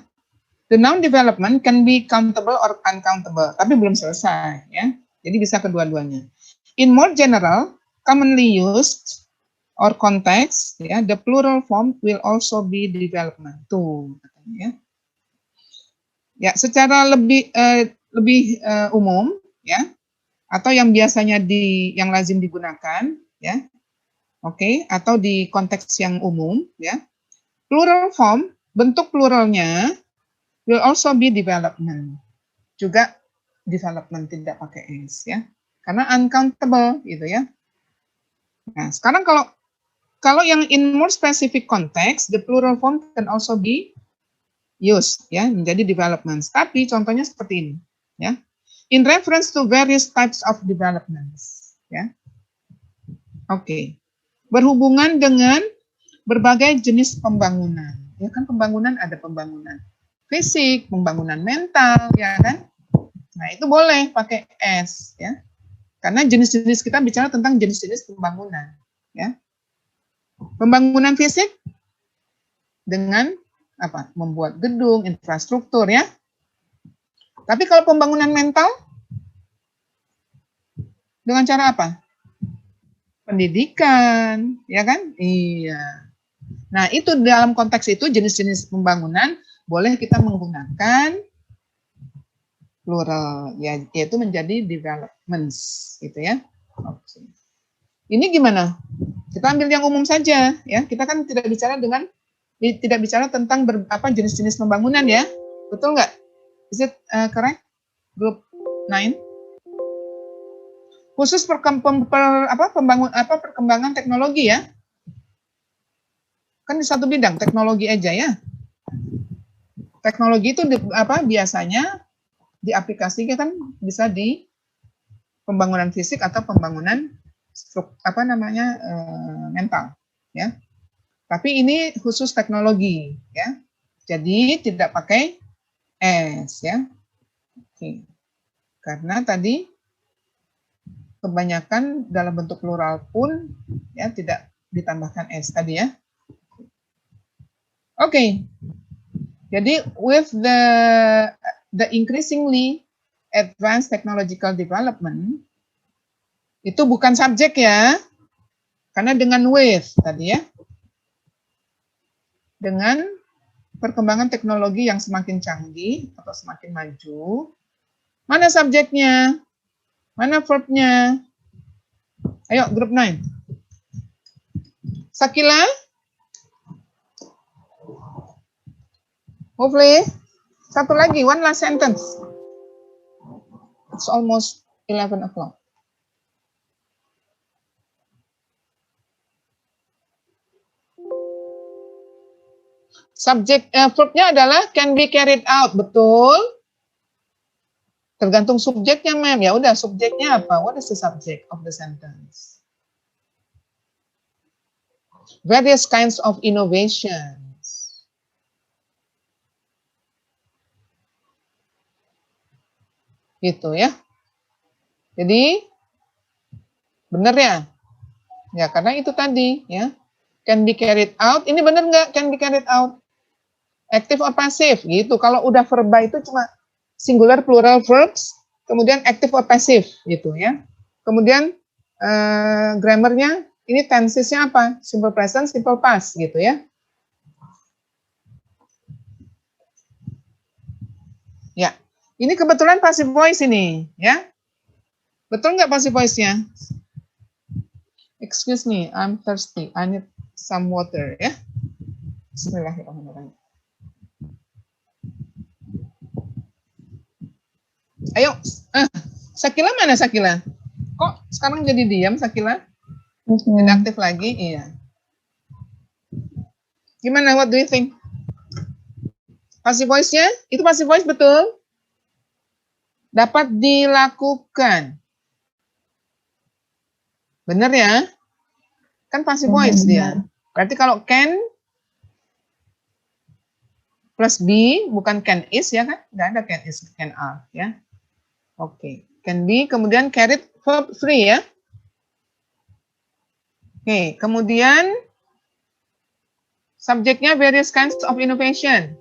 the noun development can be countable or uncountable, tapi belum selesai, ya. Jadi bisa kedua-duanya. In more general, commonly used or context, ya, the plural form will also be development. Tuh, katanya, ya. Ya, secara lebih umum, ya, atau yang biasanya yang lazim digunakan, ya. Oke, atau di konteks yang umum, ya. Plural form, bentuk pluralnya will also be development. Juga development, tidak pakai S, ya. Karena uncountable gitu, ya. Nah, sekarang kalau yang in more specific context, the plural form can also be used, ya, menjadi developments. Tapi contohnya seperti ini, ya. In reference to various types of developments, ya. Oke. Berhubungan dengan berbagai jenis pembangunan. Ya kan, pembangunan ada pembangunan fisik, pembangunan mental, ya kan? Nah, itu boleh pakai S, ya. Karena jenis-jenis, kita bicara tentang jenis-jenis pembangunan, ya. Pembangunan fisik dengan apa? Membuat gedung, infrastruktur, ya. Tapi kalau pembangunan mental dengan cara apa? Pendidikan, ya kan? Iya. Nah, itu dalam konteks itu jenis-jenis pembangunan boleh kita menggunakan plural, ya, yaitu menjadi developments, gitu ya. Oke. Ini gimana? Kita ambil yang umum saja, ya. Kita kan tidak bicara tentang jenis-jenis pembangunan, ya. Betul nggak? Is it correct? Group 9. Khusus perkembangan teknologi, ya. Kan di satu bidang teknologi aja, ya. Teknologi itu biasanya diaplikasikan kan bisa di pembangunan fisik atau pembangunan mental, ya. Tapi ini khusus teknologi, ya. Jadi tidak pakai S, ya. Oke. Karena tadi kebanyakan dalam bentuk plural pun, ya, tidak ditambahkan S tadi, ya. Oke. Jadi with the increasingly advanced technological development, itu bukan subjek, ya. Karena dengan with tadi, ya. Dengan perkembangan teknologi yang semakin canggih atau semakin maju, mana subjeknya? Mana verb-nya? Ayo, grup 9. Sakila? Hopefully. Satu lagi, one last sentence. It's almost 11 o'clock. Subjek, verbnya adalah can be carried out, betul. Tergantung subjeknya, mem. Ya udah, subjeknya apa? What is the subject of the sentence? Various kinds of innovations. Gitu ya. Jadi, benar ya? Ya, karena itu tadi, ya. Can be carried out. Ini benar nggak can be carried out? Active or passive, gitu. Kalau udah verba itu cuma singular plural verbs, kemudian active or passive, gitu ya. Kemudian grammarnya ini tensesnya apa? Simple present, simple past, gitu ya. Ya, ini kebetulan passive voice ini, ya. Betul nggak passive voice-nya? Excuse me, I'm thirsty. I need some water, ya. Bismillahirrahmanirrahim. Ayo, Sakila mana Sakila? Kok sekarang jadi diam Sakila? Tidak aktif lagi? Iya. Gimana, what do you think? Passive voice-nya? Itu passive voice betul? Dapat dilakukan. Benar ya? Kan passive voice dia. Berarti kalau can plus be, bukan can is ya kan? Nggak ada can is, can are ya. Oke, can be, kemudian carried verb 3 ya. Oke, kemudian subjeknya various kinds of innovation.